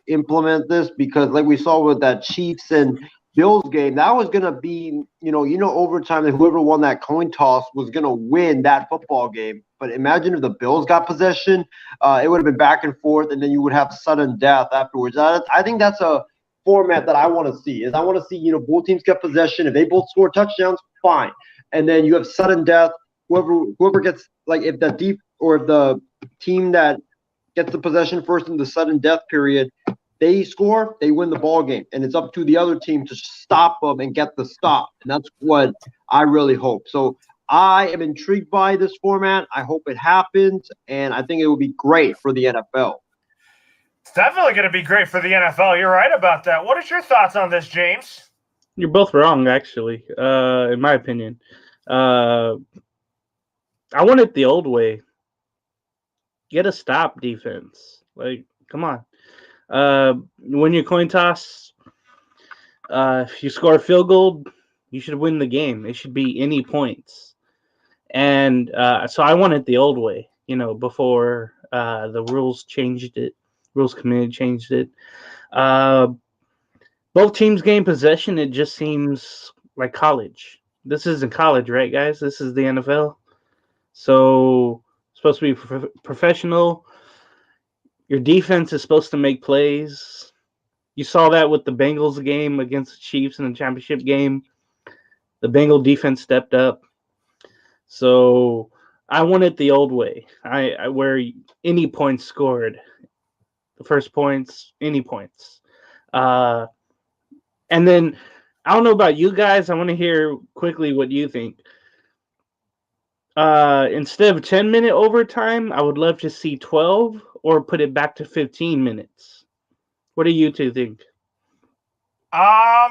D: implement this because, like we saw with that Chiefs and Bills game, that was going to be, overtime, and whoever won that coin toss was going to win that football game. But imagine if the Bills got possession, it would have been back and forth, and then you would have sudden death afterwards. I think that's a format that I want to see. I want to see, both teams get possession. If they both score touchdowns, fine. And then you have sudden death. Whoever gets, like, if the team that gets the possession first in the sudden death period, they score, they win the ball game, and it's up to the other team to stop them and get the stop. And that's what I really hope. So I am intrigued by this format. I hope it happens, and I think it will be great for the NFL.
B: It's definitely going to be great for the NFL. You're right about that. What is your thoughts on this, James?
C: You're both wrong, actually, in my opinion. I want it the old way. Get a stop defense. Like, come on. When you coin toss, if you score a field goal, you should win the game. It should be any points. And so I want it the old way, before the rules changed it. Rules Committee changed it. Both teams gain possession. It just seems like college. This isn't college, right, guys? This is the NFL. So it's supposed to be professional. Your defense is supposed to make plays. You saw that with the Bengals game against the Chiefs in the championship game. The Bengal defense stepped up. So I want it the old way. I where any points scored, the first points, any points. And then I don't know about you guys. I want to hear quickly what you think. Instead of 10-minute overtime, I would love to see 12 or put it back to 15 minutes. What do you two think?
B: I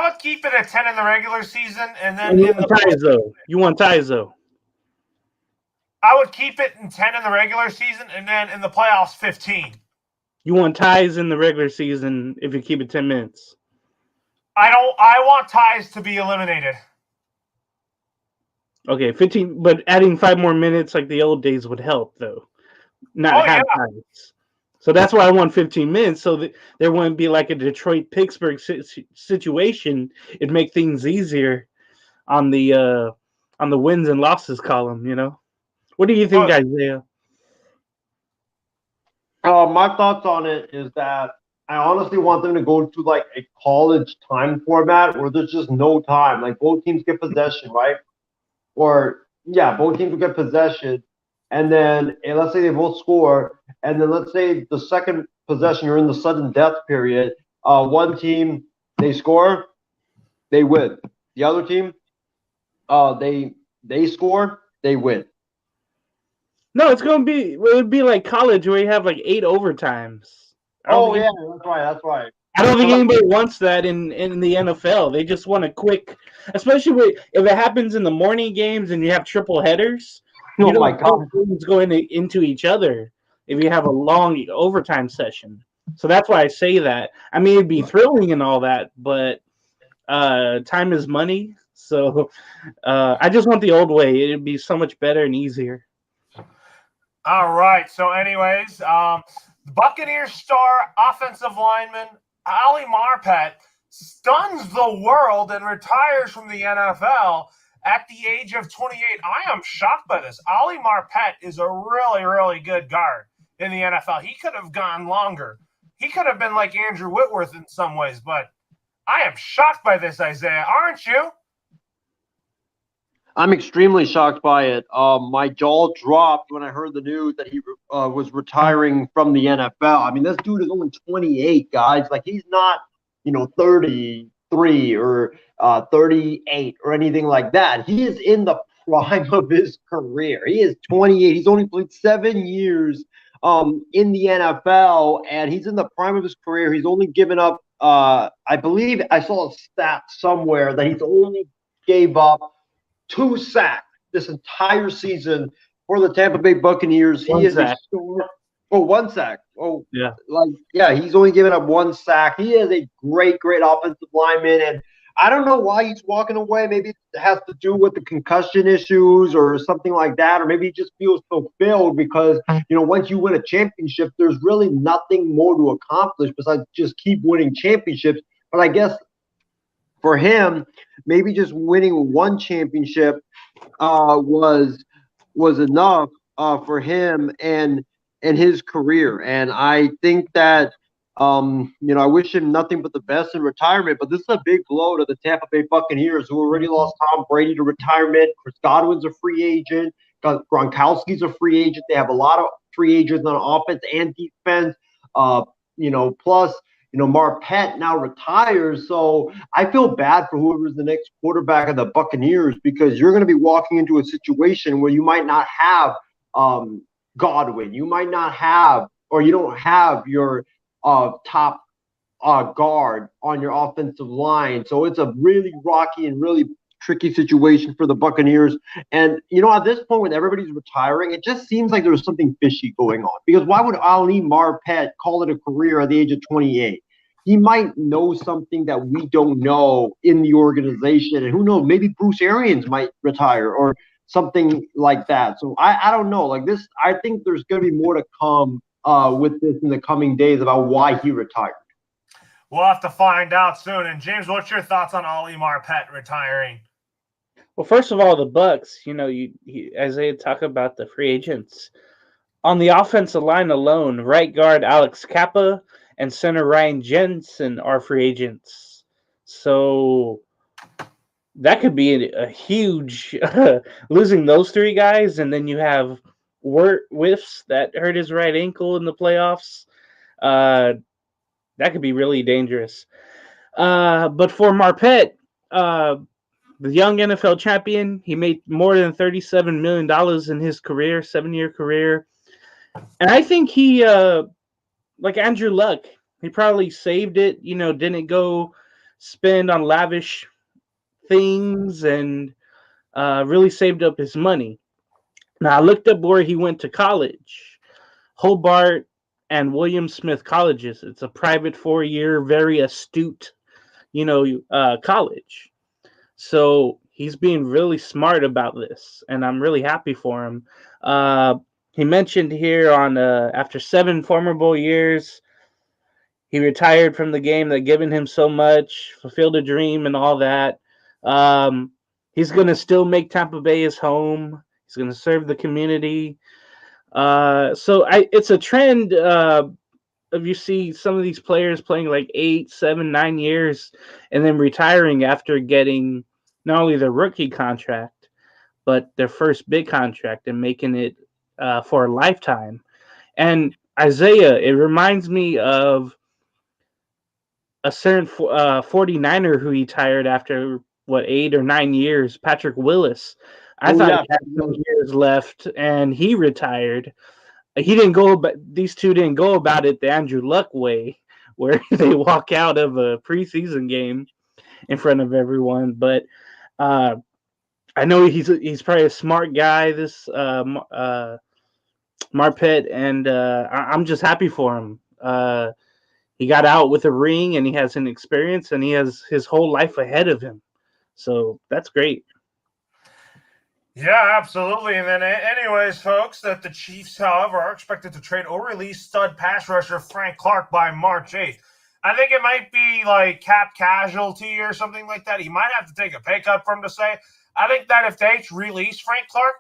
B: would keep it at 10 in the regular season, and then
C: You want ties, though.
B: I would keep it in 10 in the regular season, and then in the playoffs, 15.
C: You want ties in the regular season if you keep it 10 minutes.
B: I want ties to be eliminated.
C: Okay, 15, but adding 5 more minutes like the old days would help, though. Not have ties. So that's why I won 15 minutes, so that there wouldn't be like a Detroit-Pittsburgh situation. It'd make things easier on the wins and losses column. What do you think, Isaiah?
D: My thoughts on it is that I honestly want them to go to like a college time format where there's just no time. Like both teams get possession, right? Or yeah, both teams will get possession, and then let's say they both score, and then let's say the second possession you're in the sudden death period. One team they score, they win. The other team, they score, they win.
C: No, it would be like college where you have like 8 overtimes.
D: Oh yeah, that's right.
C: I don't think anybody wants that in the NFL. They just want a quick, especially if it happens in the morning games and you have triple headers.
D: Oh my God,
C: games going into each other if you have a long overtime session. So that's why I say that. I mean, it'd be thrilling and all that, but time is money. So I just want the old way. It'd be so much better and easier.
B: All right. So, anyways, Buccaneers star offensive lineman Ali Marpet stuns the world and retires from the NFL at the age of 28. I am shocked by this. Ali Marpet is a really, really good guard in the NFL. He could have gone longer. He could have been like Andrew Whitworth in some ways, but I am shocked by this, Isaiah. Aren't you?
D: I'm extremely shocked by it. My jaw dropped when I heard the news that he was retiring from the NFL. I mean, this dude is only 28, guys. Like, he's not, 33 or 38 or anything like that. He is in the prime of his career. He is 28. He's only played 7 years in the NFL, and he's in the prime of his career. He's only given up, I believe I saw a stat somewhere that he's only gave up 2 sacks this entire season for the Tampa Bay Buccaneers. He is a star. Oh, 1 sack. Oh, yeah. He's only given up 1 sack. He is a great, great offensive lineman, and I don't know why he's walking away. Maybe it has to do with the concussion issues or something like that, or maybe he just feels fulfilled because once you win a championship, there's really nothing more to accomplish besides just keep winning championships. But I guess for him, maybe just winning 1 championship was enough for him and his career. And I think that I wish him nothing but the best in retirement. But this is a big blow to the Tampa Bay Buccaneers, who already lost Tom Brady to retirement. Chris Godwin's a free agent. Gronkowski's a free agent. They have a lot of free agents on offense and defense. Plus, Marpet now retires, so I feel bad for whoever's the next quarterback of the Buccaneers because you're going to be walking into a situation where you might not have Godwin, you might not have, or you don't have your top guard on your offensive line. So it's a really rocky and really tricky situation for the Buccaneers. And, at this point when everybody's retiring, it just seems like there's something fishy going on. Because why would Ali Marpet call it a career at the age of 28? He might know something that we don't know in the organization. And who knows, maybe Bruce Arians might retire or something like that. So I don't know. Like this, I think there's going to be more to come with this in the coming days about why he retired.
B: We'll have to find out soon. And James, what's your thoughts on Ali Marpet retiring?
C: Well, first of all, the Bucks, Isaiah talk about the free agents. On the offensive line alone, right guard Alex Kappa and center Ryan Jensen are free agents. So that could be a huge losing those 3 guys. And then you have Whiffs that hurt his right ankle in the playoffs. That could be really dangerous. But for Marpet, the young NFL champion, he made more than $37 million in his career, 7-year career. And I think he, like Andrew Luck, he probably saved it, didn't go spend on lavish things and really saved up his money. Now, I looked up where he went to college. Hobart and William Smith colleges. It's a private 4-year, very astute, college. So he's being really smart about this, and I'm really happy for him. he mentioned here on after 7 formidable years, he retired from the game that given him so much, fulfilled a dream and all that. He's going to still make Tampa Bay his home. He's going to serve the community. It's a trend of you see some of these players playing like 8, 7, 9 years and then retiring after getting not only their rookie contract, but their first big contract and making it for a lifetime. And Isaiah, it reminds me of a certain 49er who retired after 8 or 9 years, Patrick Willis. I thought he had some years left and he retired. He didn't go, but these two didn't go about it the Andrew Luck way, where they walk out of a preseason game in front of everyone. But I know he's probably a smart guy, this Marpet, and I'm just happy for him. He got out with a ring, and he has an experience, and he has his whole life ahead of him. So that's great.
B: Yeah, absolutely. And then anyways, folks, that the Chiefs, however, are expected to trade or release stud pass rusher Frank Clark by March 8th. I think it might be like cap casualty or something like that. He might have to take a pay cut for him to say. I think that if they release Frank Clark,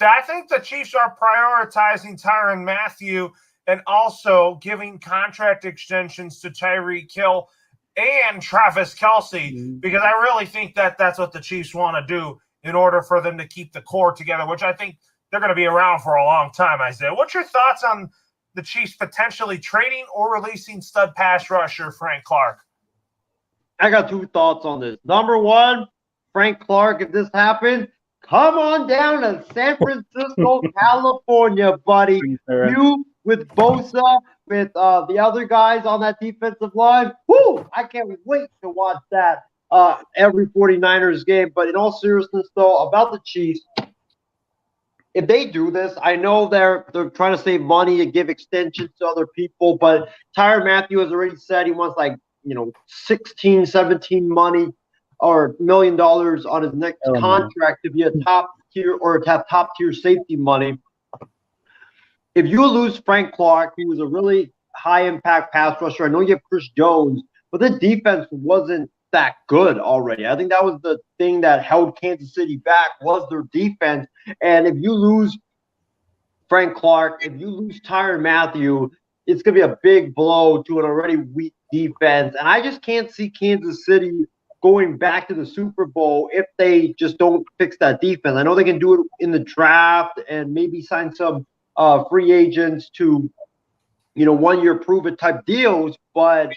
B: I think the Chiefs are prioritizing Tyrann Mathieu and also giving contract extensions to Tyreek Hill and Travis Kelce, because I really think that that's what the Chiefs want to do in order for them to keep the core together, which I think they're going to be around for a long time, Isaiah. What's your thoughts on the Chiefs potentially trading or releasing stud pass rusher Frank Clark?
D: I got 2 thoughts on this. Number one, Frank Clark, if this happened, come on down to San Francisco, California, buddy. You with Bosa, with the other guys on that defensive line. Whoo! I can't wait to watch that every 49ers game. But in all seriousness, though, about the Chiefs, if they do this, I know they're trying to save money and give extensions to other people, but Tyrann Mathieu has already said he wants 16, 17 money or $1 million on his next contract to be a top tier or to have top tier safety money. If you lose Frank Clark, who was a really high impact pass rusher, I know you have Chris Jones, but the defense wasn't that good already. I think that was the thing that held Kansas City back was their defense. And if you lose Frank Clark, if you lose Tyrann Mathieu, it's going to be a big blow to an already weak defense. And I just can't see Kansas City going back to the Super Bowl if they just don't fix that defense. I know they can do it in the draft and maybe sign some free agents to, 1-year prove-it type deals, but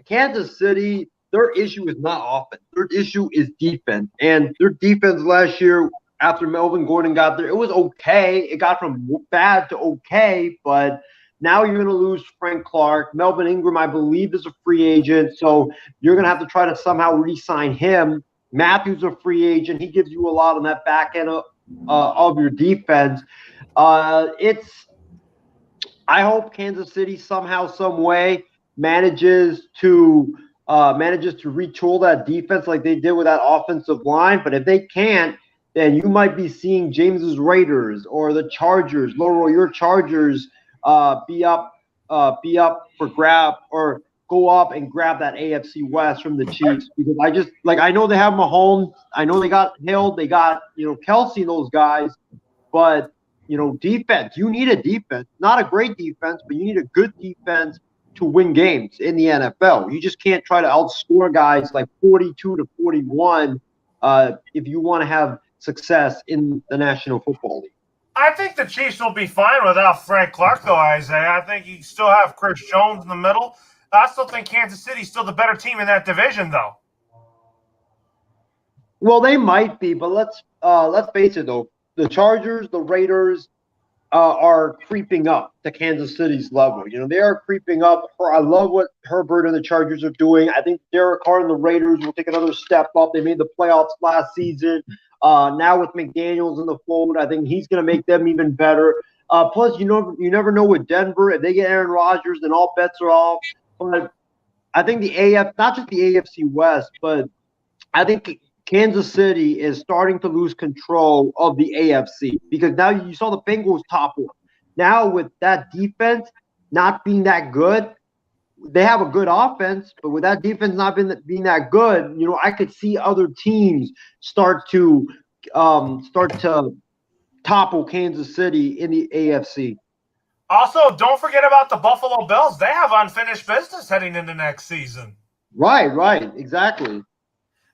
D: Kansas City, their issue is not offense. Their issue is defense. And their defense last year, after Melvin Gordon got there, it was okay. It got from bad to okay, but now you're going to lose Frank Clark. Melvin Ingram, I believe, is a free agent, so you're going to have to try to somehow re-sign him. Matthew's a free agent. He gives you a lot on that back end of your defense. I hope Kansas City somehow, some way manages to retool that defense like they did with that offensive line. But if they can't, then you might be seeing James's Raiders or the Chargers, Laurel, your Chargers, be up for grab or go up and grab that AFC West from the Chiefs, because I know they have Mahomes, I know they got Hill, they got Kelce and those guys, but defense, you need a defense, not a great defense, but you need a good defense to win games in the NFL. You just can't try to outscore guys like 42-41 if you want to have success in the National Football League.
B: I think the Chiefs will be fine without Frank Clark, though, Isaiah. I think you still have Chris Jones in the middle. I still think Kansas City's still the better team in that division, though.
D: Well, they might be, but let's face it, though. The Chargers, the Raiders are creeping up to Kansas City's level. They are creeping up. I love what Herbert and the Chargers are doing. I think Derek Carr and the Raiders will take another step up. They made the playoffs last season. Now with McDaniels in the fold, I think he's going to make them even better. Plus, you never know with Denver. If they get Aaron Rodgers, then all bets are off. But I think not just the AFC West, but I think Kansas City is starting to lose control of the AFC, because now you saw the Bengals top one. Now with that defense not being that good, they have a good offense, but with that defense not being that good, I could see other teams start to topple Kansas City in the AFC.
B: Also, don't forget about the Buffalo Bills. They have unfinished business heading into next season.
D: Right, exactly.
B: And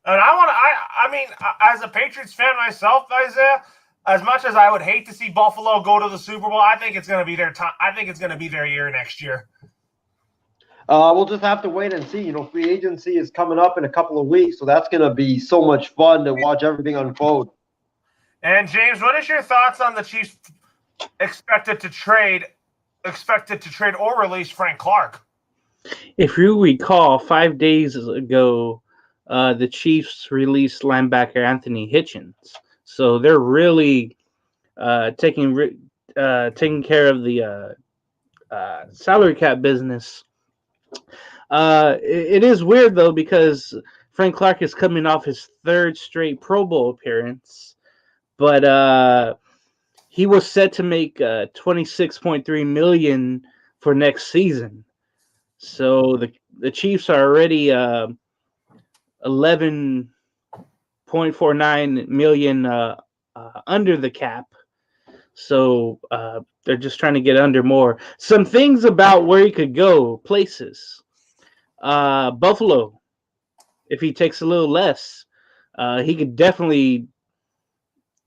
B: I mean, as a Patriots fan myself, Isaiah, as much as I would hate to see Buffalo go to the Super Bowl, I think it's going to be their time. I think it's going to be their year next year.
D: We'll just have to wait and see. Free agency is coming up in a couple of weeks, so that's going to be so much fun to watch everything unfold.
B: And James, what is your thoughts on the Chiefs expected to trade or release Frank Clark?
C: If you recall, 5 days ago, the Chiefs released linebacker Anthony Hitchens. So they're really taking care of the salary cap business. It is weird, though, because Frank Clark is coming off his third straight Pro Bowl appearance. But he was set to make $26.3 million for next season. So the Chiefs are already $11.49 million under the cap. So they're just trying to get under more. Some things about where he could go, places. Buffalo, if he takes a little less, he could definitely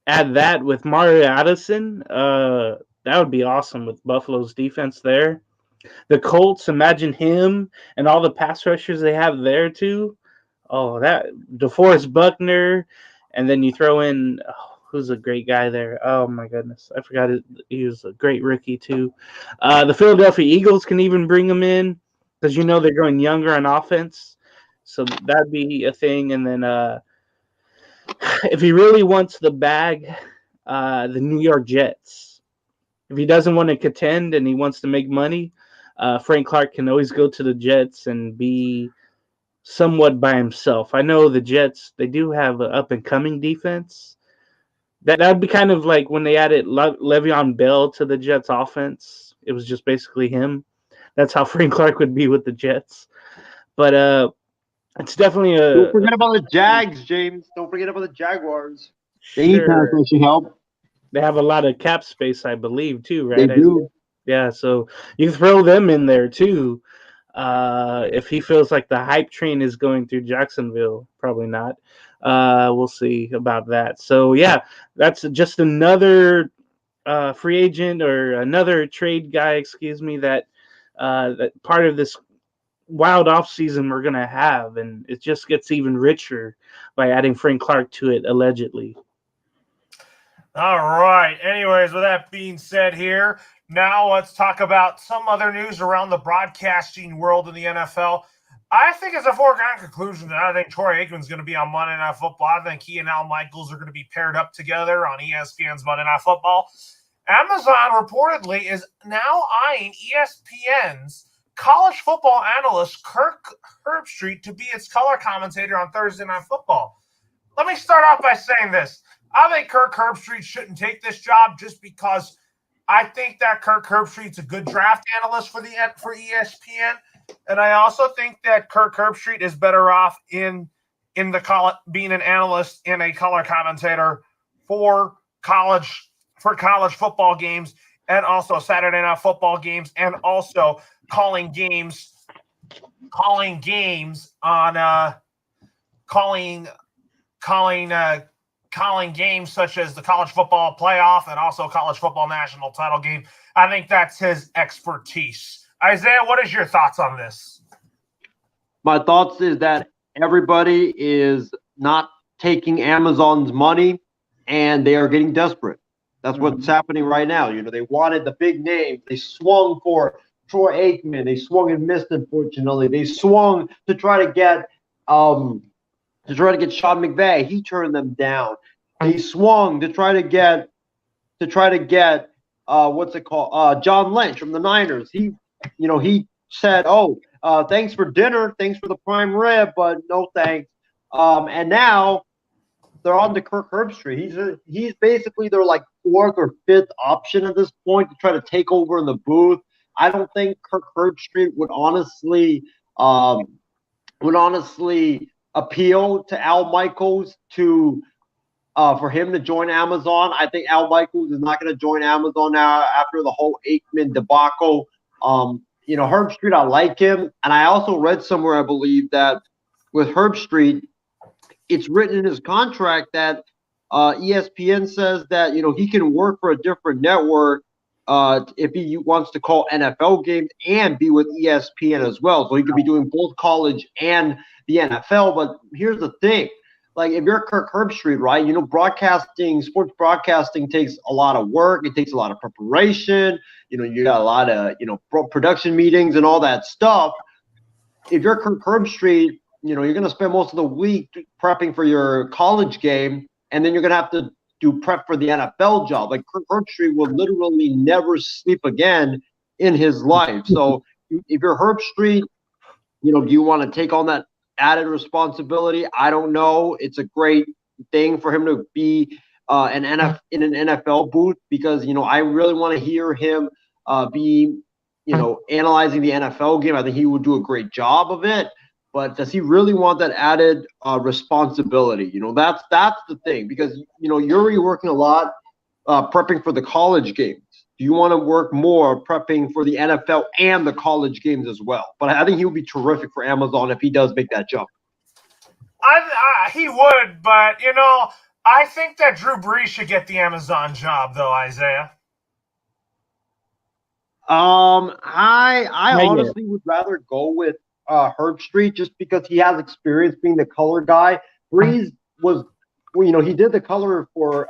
C: add that with Mario Addison. That would be awesome with Buffalo's defense there. The Colts, imagine him and all the pass rushers they have there too. Oh, that DeForest Buckner, and then you throw in who's a great guy there. Oh my goodness, I forgot he was a great rookie too. The Philadelphia Eagles can even bring him in because they're going younger on offense, so that'd be a thing. And then if he really wants the bag, the New York Jets. If he doesn't want to contend and he wants to make money, Frank Clark can always go to the Jets and be somewhat by himself. I know the Jets, they do have an up-and-coming defense. That would be kind of like when they added Le'Veon Bell to the Jets offense. It was just basically him. That's how Frank Clark would be with the Jets. But it's definitely a...
D: Don't forget about the Jags, James. Don't forget about the Jaguars. They need pass help.
C: They have a lot of cap space, I believe, too, right?
D: They do.
C: Yeah, so you throw them in there, too. If he feels like the hype train is going through Jacksonville, probably not. We'll see about that. So, yeah, that's just another free agent or another trade guy, that part of this wild offseason we're going to have. And it just gets even richer by adding Frank Clark to it, allegedly.
B: All right. Anyways, with that being said here, now let's talk about some other news around the broadcasting world in the NFL. I think it's a foregone conclusion that I think Troy Aikman's going to be on Monday Night Football. I think he and Al Michaels are going to be paired up together on ESPN's Monday Night Football. Amazon reportedly is now eyeing ESPN's college football analyst Kirk Herbstreit to be its color commentator on Thursday Night Football. Let me start off by saying this. I think Kirk Herbstreit shouldn't take this job just because I think that Kirk Herbstreit's a good draft analyst for ESPN, and I also think that Kirk Herbstreit is better off in the being an analyst and a color commentator for college football games and also Saturday Night Football games and also calling games games such as the college football playoff and also college football national title game. I think that's his expertise. Isaiah, what is your thoughts on this?
D: My thoughts is that everybody is not taking Amazon's money and they are getting desperate. That's what's happening right now. They wanted the big names. They swung for Troy Aikman. They swung and missed, unfortunately. They swung to try to get Sean McVay. He turned them down. They swung to try to get John Lynch from the Niners. He said, thanks for dinner, thanks for the prime rib, but no thanks. And now they're on to Kirk Herbstreit. He's basically their like fourth or fifth option at this point to try to take over in the booth. I don't think Kirk Herbstreit would honestly appeal to Al Michaels to for him to join Amazon. I think Al Michaels is not going to join Amazon now after the whole Aikman debacle. Herbstreit, I like him, and I also read somewhere, I believe, that with Herbstreit, it's written in his contract that ESPN says that he can work for a different network if he wants to call NFL games and be with ESPN as well. So he could be doing both college and the NFL. But here's the thing. Like, if you're Kirk Herbstreit, right, sports broadcasting takes a lot of work. It takes a lot of preparation. You got a lot of, production meetings and all that stuff. If you're Kirk Herbstreit, you're going to spend most of the week prepping for your college game, and then you're going to have to do prep for the NFL job. Like, Kirk Herbstreit will literally never sleep again in his life. So if you're Herbstreit, do you want to take on that added responsibility? I don't know. It's a great thing for him to be in an NFL booth because, I really want to hear him be, analyzing the NFL game. I think he would do a great job of it. But does he really want that added responsibility? That's the thing because, you're already working a lot prepping for the college games. Do you want to work more prepping for the NFL and the college games as well? But I think he would be terrific for Amazon if he does make that jump.
B: He would, but, I think that Drew Brees should get the Amazon job, though, Isaiah.
D: I honestly would rather go with Herbstreit just because he has experience being the color guy. Brees was, he did the color for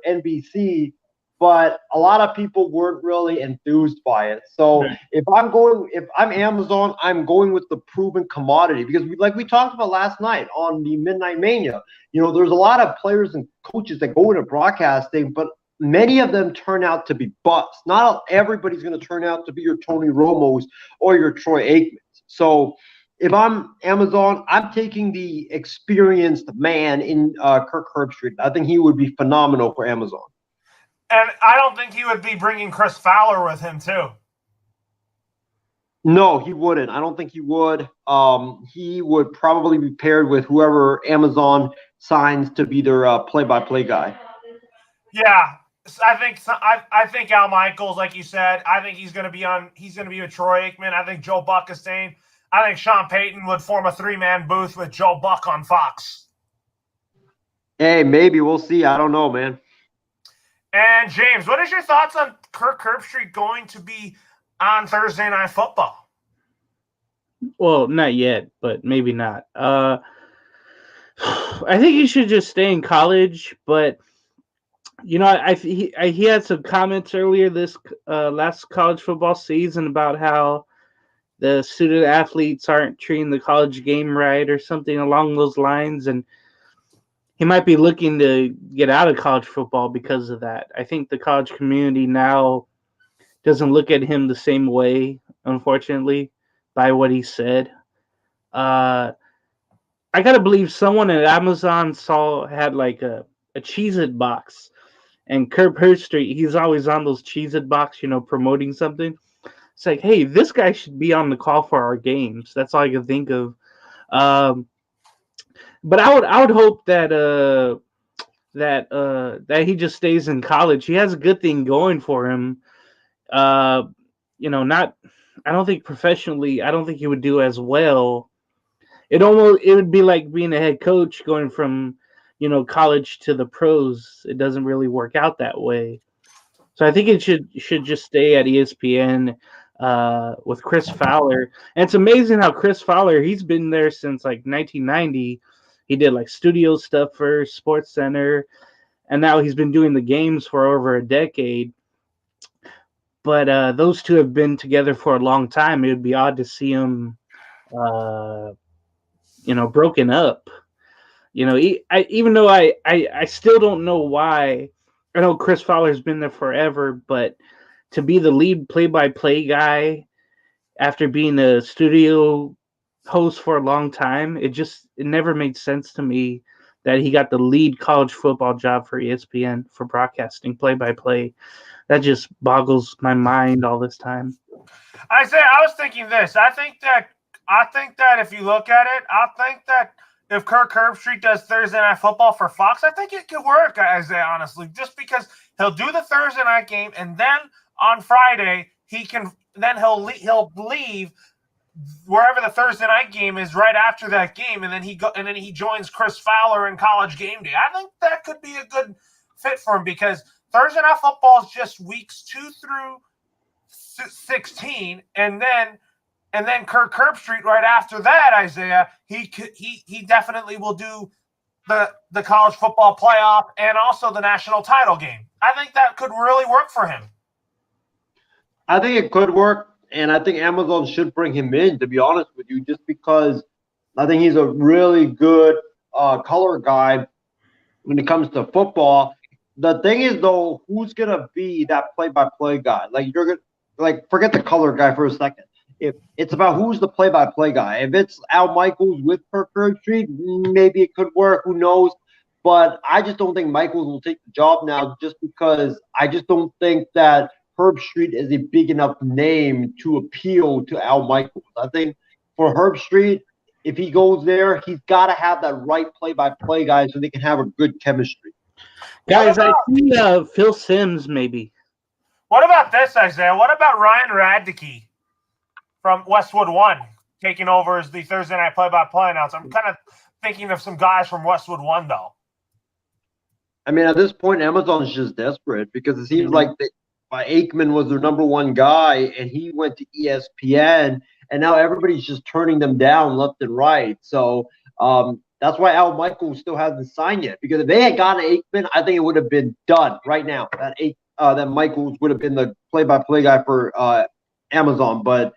D: NBC, but a lot of people weren't really enthused by it. So if I'm Amazon, I'm going with the proven commodity because we talked about last night on the Midnight Mania, there's a lot of players and coaches that go into broadcasting, but many of them turn out to be busts. Not everybody's going to turn out to be your Tony Romos or your Troy Aikmans. So if I'm Amazon, I'm taking the experienced man in Kirk Herbstreit. I think he would be phenomenal for Amazon.
B: And I don't think he would be bringing Chris Fowler with him, too.
D: No, he wouldn't. I don't think he would. He would probably be paired with whoever Amazon signs to be their play-by-play guy.
B: Yeah, I think Al Michaels, like you said, I think he's going to be with Troy Aikman. I think Joe Buck is staying. I think Sean Payton would form a 3-man booth with Joe Buck on Fox.
D: Hey, maybe. We'll see. I don't know, man.
B: And James, what is your thoughts on Kirk Herbstreit going to be on Thursday Night Football?
C: Well, not yet, but maybe not. I think he should just stay in college, but he had some comments earlier this last college football season about how the student athletes aren't treating the college game right or something along those lines, and he might be looking to get out of college football because of that. I think the college community now doesn't look at him the same way, unfortunately, by what he said. I got to believe someone at Amazon had like a Cheez-It box. And Kirk Herbstreit, he's always on those Cheez-It box, promoting something. It's like, hey, this guy should be on the call for our games. That's all I can think of. But I would hope that he just stays in college. He has a good thing going for him. I don't think professionally, I don't think he would do as well. It would be like being a head coach going from, college to the pros. It doesn't really work out that way. So I think it should just stay at ESPN with Chris Fowler. And it's amazing how Chris Fowler, he's been there since like 1990. He did like studio stuff for SportsCenter, and now he's been doing the games for over a decade. But those two have been together for a long time. It would be odd to see them, broken up. Even though I still don't know why. I know Chris Fowler's been there forever, but to be the lead play-by-play guy after being a studio host for a long time, it never made sense to me that he got the lead college football job for ESPN for broadcasting play-by-play. That just boggles my mind all this time.
B: I was thinking this. I think that if you look at it, I think that if Kirk Herbstreit does Thursday Night Football for Fox, I think it could work, Isaiah, honestly, just because he'll do the Thursday night game, and then on Friday he'll leave wherever the Thursday night game is right after that game, and then he joins Chris Fowler in College Game Day. I think that could be a good fit for him because Thursday Night Football is just weeks 2 through 16, and then Kirk Herbstreit right after that, Isaiah, he definitely will do the college football playoff and also the national title game. I think that could really work for him.
D: I think it could work, and I think Amazon should bring him in, to be honest with you, just because I think he's a really good color guy when it comes to football. The thing is, though, who's going to be that play-by-play guy? Forget the color guy for a second. If it's about who's the play-by-play guy. If it's Al Michaels with Kirk Herbstreit, maybe it could work. Who knows? But I just don't think Michaels will take the job now just because I just don't think that Herbstreit is a big enough name to appeal to Al Michaels. I think for Herbstreit, if he goes there, he's got to have that right play-by-play guy so they can have a good chemistry.
C: Guys, I see Phil Simms maybe.
B: What about this, Isaiah? What about Ryan Radke from Westwood One taking over as the Thursday night play-by-play announcer? I'm kind of thinking of some guys from Westwood One, though.
D: I mean, at this point, Amazon's just desperate because it seems like Aikman was their number one guy, and he went to ESPN, and now everybody's just turning them down left and right. So that's why Al Michaels still hasn't signed yet. Because if they had gotten Aikman, I think it would have been done right now. That Michaels would have been the play-by-play guy for Amazon, but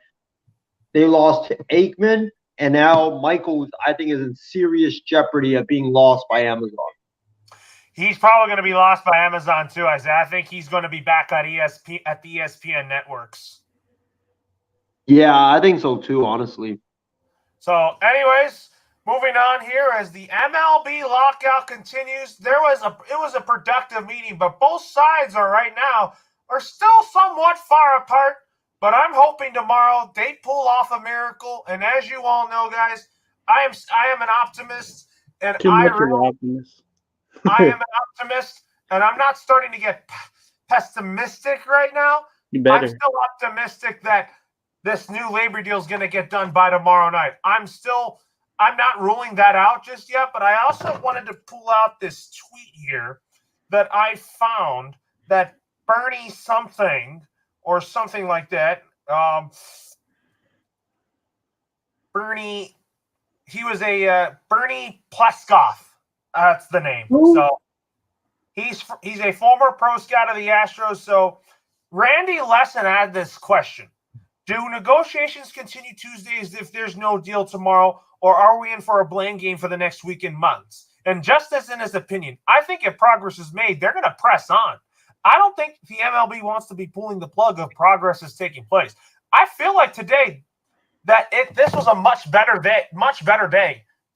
D: they lost Aikman, and now Michaels, I think, is in serious jeopardy of being lost by Amazon.
B: He's probably going to be lost by Amazon too, Isaiah. I think he's going to be back at the ESPN networks.
D: Yeah, I think so too, honestly.
B: So, anyways, moving on here as the MLB lockout continues. It was a productive meeting, but both sides are still somewhat far apart. But I'm hoping tomorrow they pull off a miracle. And as you all know, guys, I am an optimist, and I am an optimist, and I'm not starting to get pessimistic right now. I'm still optimistic that this new labor deal is going to get done by tomorrow night. I'm not ruling that out just yet, but I also wanted to pull out this tweet here that I found that Bernie something or something like that. Bernie Pleskoff. That's the name. Ooh. So he's a former pro scout of the Astros. So Randy Lesson had this question. Do negotiations continue Tuesdays if there's no deal tomorrow, or are we in for a blame game for the next week and months? And just as in his opinion, I think if progress is made, they're going to press on. I don't think the MLB wants to be pulling the plug if progress is taking place. I feel like today that this was a much better day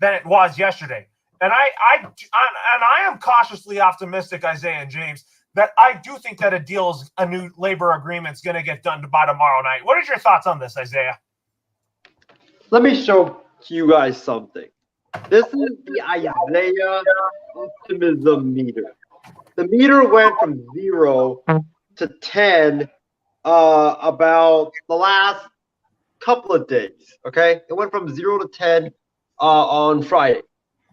B: than it was yesterday. And I am cautiously optimistic, Isaiah and James, that I do think that a new labor agreement is going to get done by tomorrow night. What is your thoughts on this, Isaiah?
D: Let me show you guys something. This is the Isaiah optimism meter. The meter went from 0 to 10 about the last couple of days, okay? It went from 0 to 10 on Friday.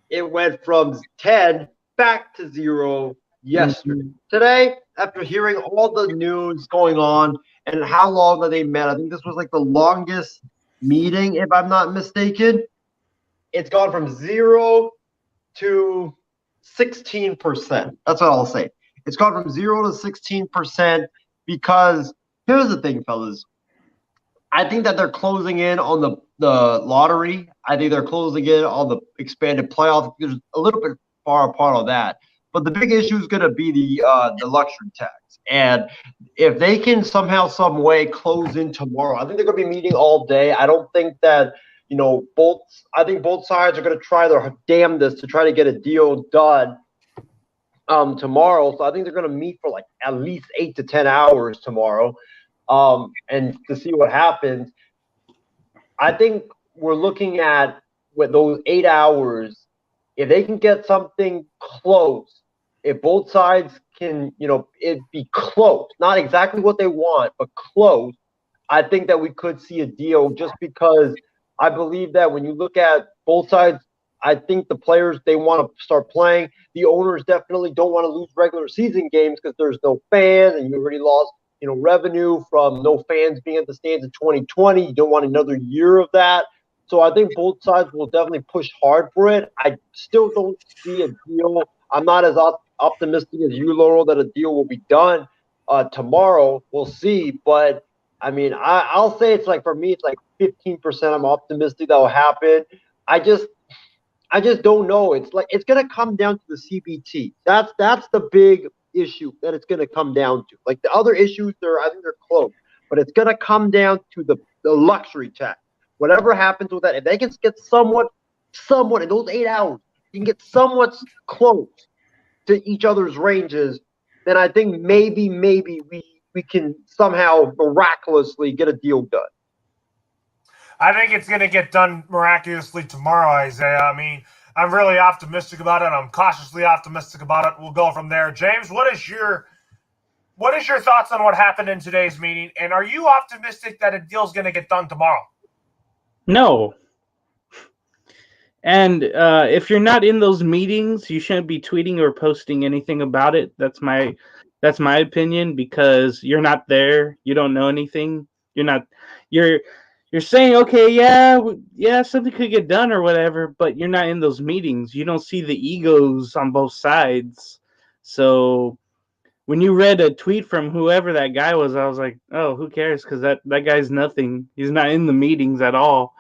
D: It went from 10 back to 0 yesterday. Today, after hearing all the news going on and how long that they met, I think this was like the longest meeting, if I'm not mistaken. It's gone from 0 to 16%. That's what I'll say. It's gone from 0 to 16% because here's the thing, fellas. I think that they're closing in on the lottery. I think they're closing in on the expanded playoffs. There's a little bit far apart on that. But the big issue is going to be the luxury tax. And if they can somehow, some way close in tomorrow, I think they're going to be meeting all day. I don't think that I think both sides are going to try their damnedest to try to get a deal done tomorrow. So I think they're going to meet for like at least 8 to 10 hours tomorrow, and to see what happens. I think we're looking at with those 8 hours, if they can get something close, if both sides can, it be close, not exactly what they want, but close, I think that we could see a deal just because I believe that when you look at both sides, I think the players, they want to start playing. The owners definitely don't want to lose regular season games because there's no fans and you already lost, revenue from no fans being at the stands in 2020. You don't want another year of that. So I think both sides will definitely push hard for it. I still don't see a deal. I'm not as optimistic as you, Laurel, that a deal will be done tomorrow. We'll see. But, I mean, I'll say it's like, for me, it's like 15% I'm optimistic that will happen. I just don't know. It's like it's going to come down to the CBT. That's the big issue that it's going to come down to. Like the other issues, I think they're close, but it's going to come down to the luxury tax. Whatever happens with that, if they can get somewhat in those 8 hours, you can get somewhat close to each other's ranges, then I think maybe we can somehow miraculously get a deal done.
B: I think it's going to get done miraculously tomorrow, Isaiah. I mean, I'm really optimistic about it. I'm cautiously optimistic about it. We'll go from there. James, what is your thoughts on what happened in today's meeting? And are you optimistic that a deal's going to get done tomorrow?
C: No. And if you're not in those meetings, you shouldn't be tweeting or posting anything about it. That's my opinion, because you're not there. You don't know anything. You're saying, okay, yeah, something could get done or whatever, but you're not in those meetings. You don't see the egos on both sides. So when you read a tweet from whoever that guy was, I was like, oh, who cares? Because that guy's nothing. He's not in the meetings at all.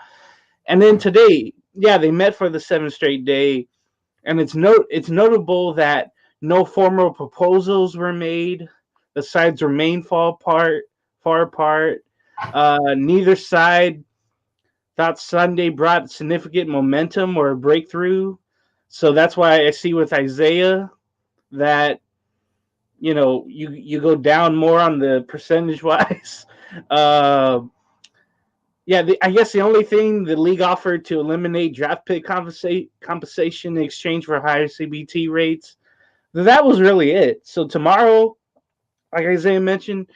C: And then today, yeah, they met for the 7th straight day, and it's notable that no formal proposals were made. The sides remain far apart. Neither side thought Sunday brought significant momentum or a breakthrough. So that's why I see with Isaiah that, you go down more on the percentage wise. I guess the only thing the league offered to eliminate draft pick compensation in exchange for higher CBT rates, that was really it. So tomorrow, like Isaiah mentioned,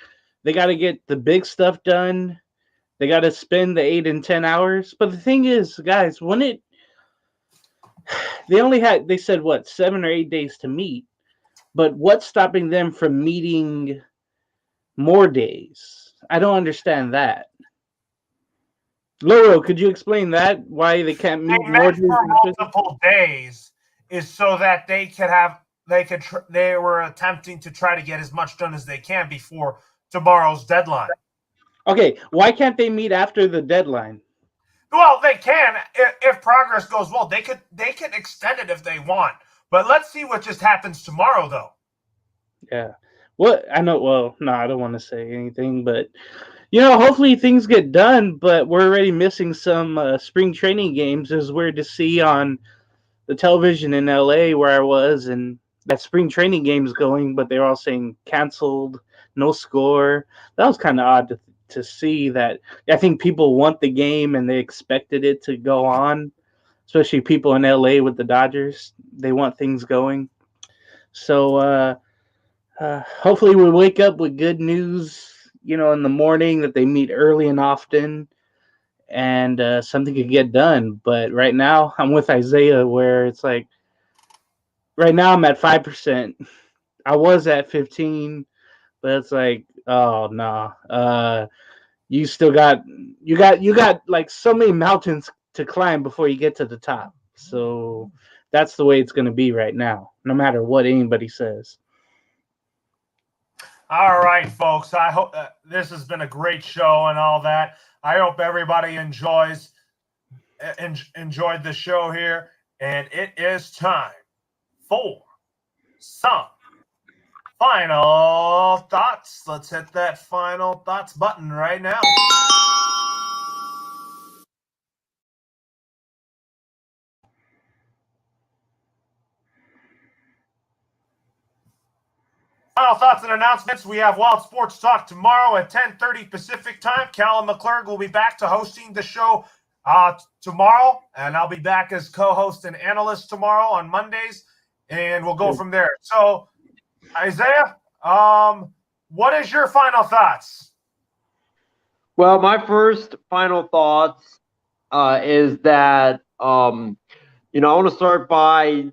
C: they got to get the big stuff done. They got to spend the 8 and 10 hours. But the thing is, guys, they said, 7 or 8 days to meet. But what's stopping them from meeting more days? I don't understand that. Loro, could you explain that? Why they can't meet more days?
B: For multiple days is so that they were attempting to try to get as much done as they can before tomorrow's deadline.
C: Okay, why can't they meet after the deadline?
B: Well, they can if progress goes well. They can extend it if they want. But let's see what just happens tomorrow, though.
C: Yeah. I know. Well, no, I don't want to say anything, but hopefully things get done. But we're already missing some spring training games. It was weird to see on the television in LA where I was, and that spring training game's going, but they're all saying canceled, no score. That was kind of odd to see that. I think people want the game and they expected it to go on, especially people in LA with the Dodgers. They want things going. So hopefully we wake up with good news, in the morning, that they meet early and often and something could get done. But right now I'm with Isaiah, where it's like, right now I'm at 5%. I was at 15, but it's like, oh no. You still got like so many mountains to climb before you get to the top. So that's the way it's going to be right now, no matter what anybody says.
B: All right, folks. I hope this has been a great show and all that. I hope everybody enjoyed the show here. And it is time for some final thoughts. Let's hit that final thoughts button right now. Final thoughts and announcements. We have Wild Sports Talk tomorrow at 10:30 Pacific time. Callum McClurg will be back to hosting the show tomorrow, and I'll be back as co-host and analyst tomorrow on Mondays, and we'll go from there. So, Isaiah, what is your final thoughts?
D: Well, my first final thoughts is that I want to start by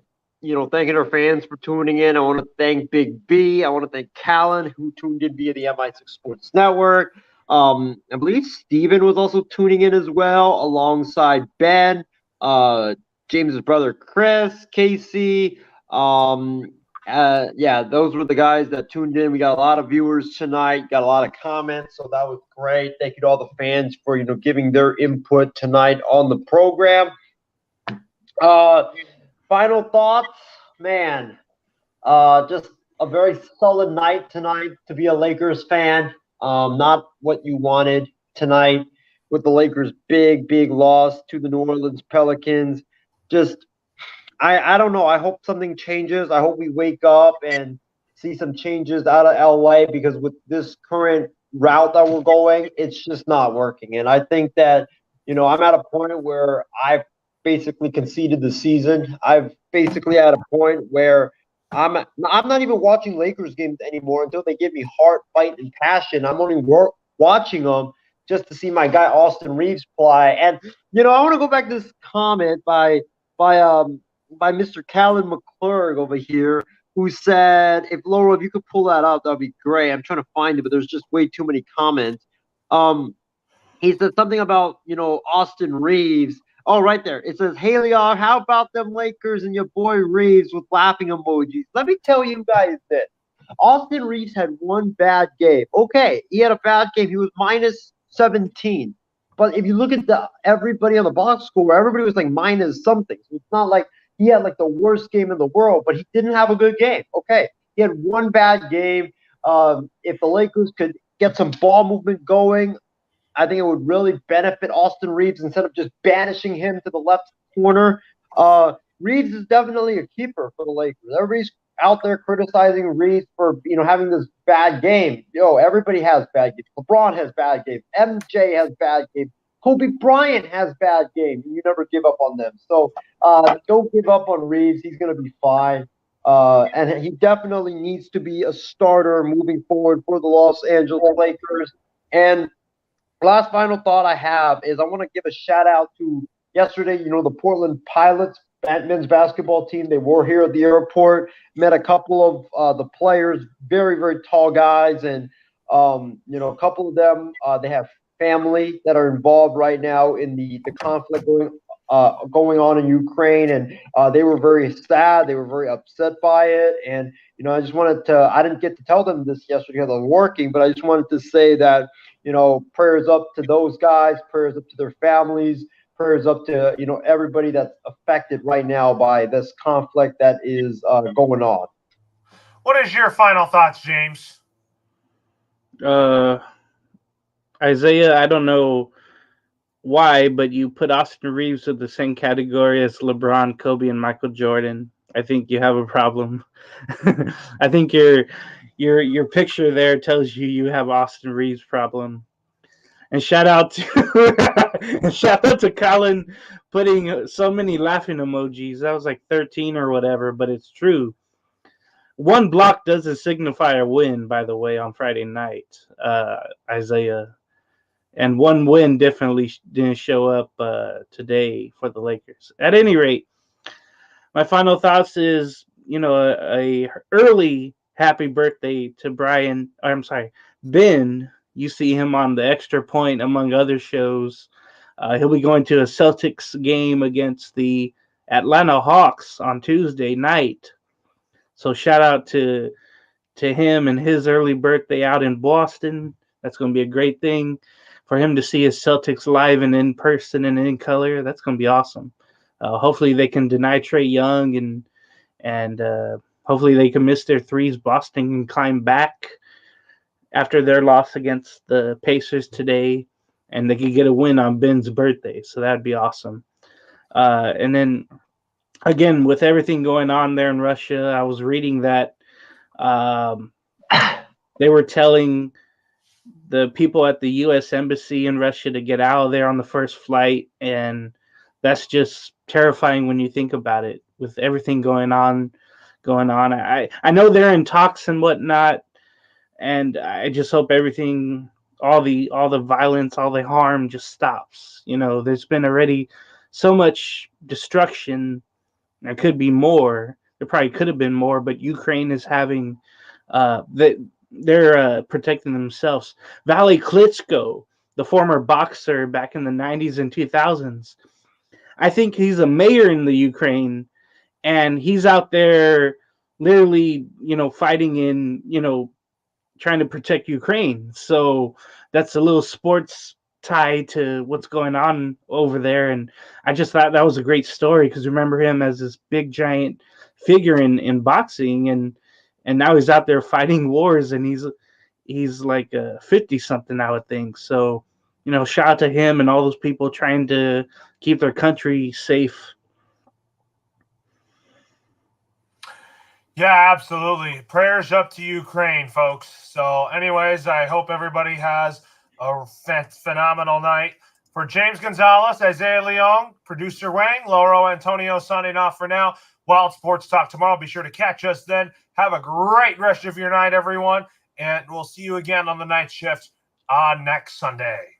D: thanking our fans for tuning in. I want to thank Big B. I want to thank Callan, who tuned in via the MI6 Sports Network. I believe Steven was also tuning in as well, alongside Ben, James's brother Chris, Casey. Those were the guys that tuned in. We got a lot of viewers tonight, got a lot of comments, so that was great. Thank you to all the fans for giving their input tonight on the program. Final thoughts, man. Just a very solid night tonight to be a Lakers fan. Not what you wanted tonight with the Lakers' big loss to the New Orleans Pelicans. Just, I don't know. I hope something changes. I hope we wake up and see some changes out of LA, because with this current route that we're going, it's just not working. And I think that, I'm at a point where I've basically conceded the season. I've basically at a point where I'm not even watching Lakers games anymore until they give me heart, fight, and passion. I'm only watching them just to see my guy Austin Reeves play. And I want to go back to this comment by Mr. Callan McClurg over here, who said, if Laura, if you could pull that out, that'd be great. I'm trying to find it, but there's just way too many comments. He said something about Austin Reeves. Oh, right there. It says, "Hey, Leon, how about them Lakers and your boy Reeves," with laughing emojis. Let me tell you guys this. Austin Reeves had one bad game. Okay, he had a bad game. He was minus 17. But if you look at everybody on the box score, everybody was like minus something. So it's not like he had like the worst game in the world, but he didn't have a good game. Okay, he had one bad game. If the Lakers could get some ball movement going, I think it would really benefit Austin Reeves instead of just banishing him to the left corner. Reeves is definitely a keeper for the Lakers. Everybody's out there criticizing Reeves for having this bad game. Everybody has bad games. LeBron has bad games. MJ has bad games. Kobe Bryant has bad games. You never give up on them. So don't give up on Reeves. He's going to be fine. And he definitely needs to be a starter moving forward for the Los Angeles Lakers. And last final thought I have is I want to give a shout out to yesterday, the Portland Pilots men's basketball team. They were here at the airport, met a couple of the players, very, very tall guys. And, a couple of them, they have family that are involved right now in the conflict going on in Ukraine. And they were very sad. They were very upset by it. And, I just wanted I didn't get to tell them this yesterday because I was working, but I just wanted to say that, prayers up to those guys, prayers up to their families, prayers up to, everybody that's affected right now by this conflict that is going on.
B: What is your final thoughts, James?
C: Isaiah, I don't know why, but you put Austin Reeves in the same category as LeBron, Kobe, and Michael Jordan. I think you have a problem. I think your picture there tells you have Austin Reeves problem. And shout out to Colin putting so many laughing emojis. That was like 13 or whatever, but it's true. One block doesn't signify a win, by the way, on Friday night, Isaiah. And one win definitely didn't show up today for the Lakers. At any rate, my final thoughts is, a early happy birthday to Ben. You see him on the Extra Point, among other shows. He'll be going to a Celtics game against the Atlanta Hawks on Tuesday night. So shout out to him and his early birthday out in Boston. That's going to be a great thing for him to see his Celtics live and in person and in color. That's going to be awesome. Hopefully they can deny Trae Young and hopefully they can miss their threes. Boston can climb back after their loss against the Pacers today, and they could get a win on Ben's birthday. So that'd be awesome. And then, again, with everything going on there in Russia, I was reading that they were telling the people at the U.S. Embassy in Russia to get out of there on the first flight, and that's just terrifying when you think about it. With everything going on, I know they're in talks and whatnot, and I just hope everything, all the violence, all the harm, just stops. There's been already so much destruction. There could be more. There probably could have been more, but Ukraine is having they're protecting themselves. Valley Klitschko, the former boxer back in the 90s and 2000s, I think he's a mayor in the Ukraine, and he's out there literally, fighting in, trying to protect Ukraine. So that's a little sports tie to what's going on over there. And I just thought that was a great story, because remember him as this big giant figure in boxing, and now he's out there fighting wars, and he's like 50 something, I would think. So, shout out to him and all those people trying to keep their country safe.
B: Yeah, absolutely. Prayers up to Ukraine, folks. So anyways, I hope everybody has a phenomenal night. For James Gonzalez, Isaiah Leong, producer Wang, Lauro Antonio signing off for now. Wild Sports Talk tomorrow. Be sure to catch us then. Have a great rest of your night, everyone. And we'll see you again on the night shift on next Sunday.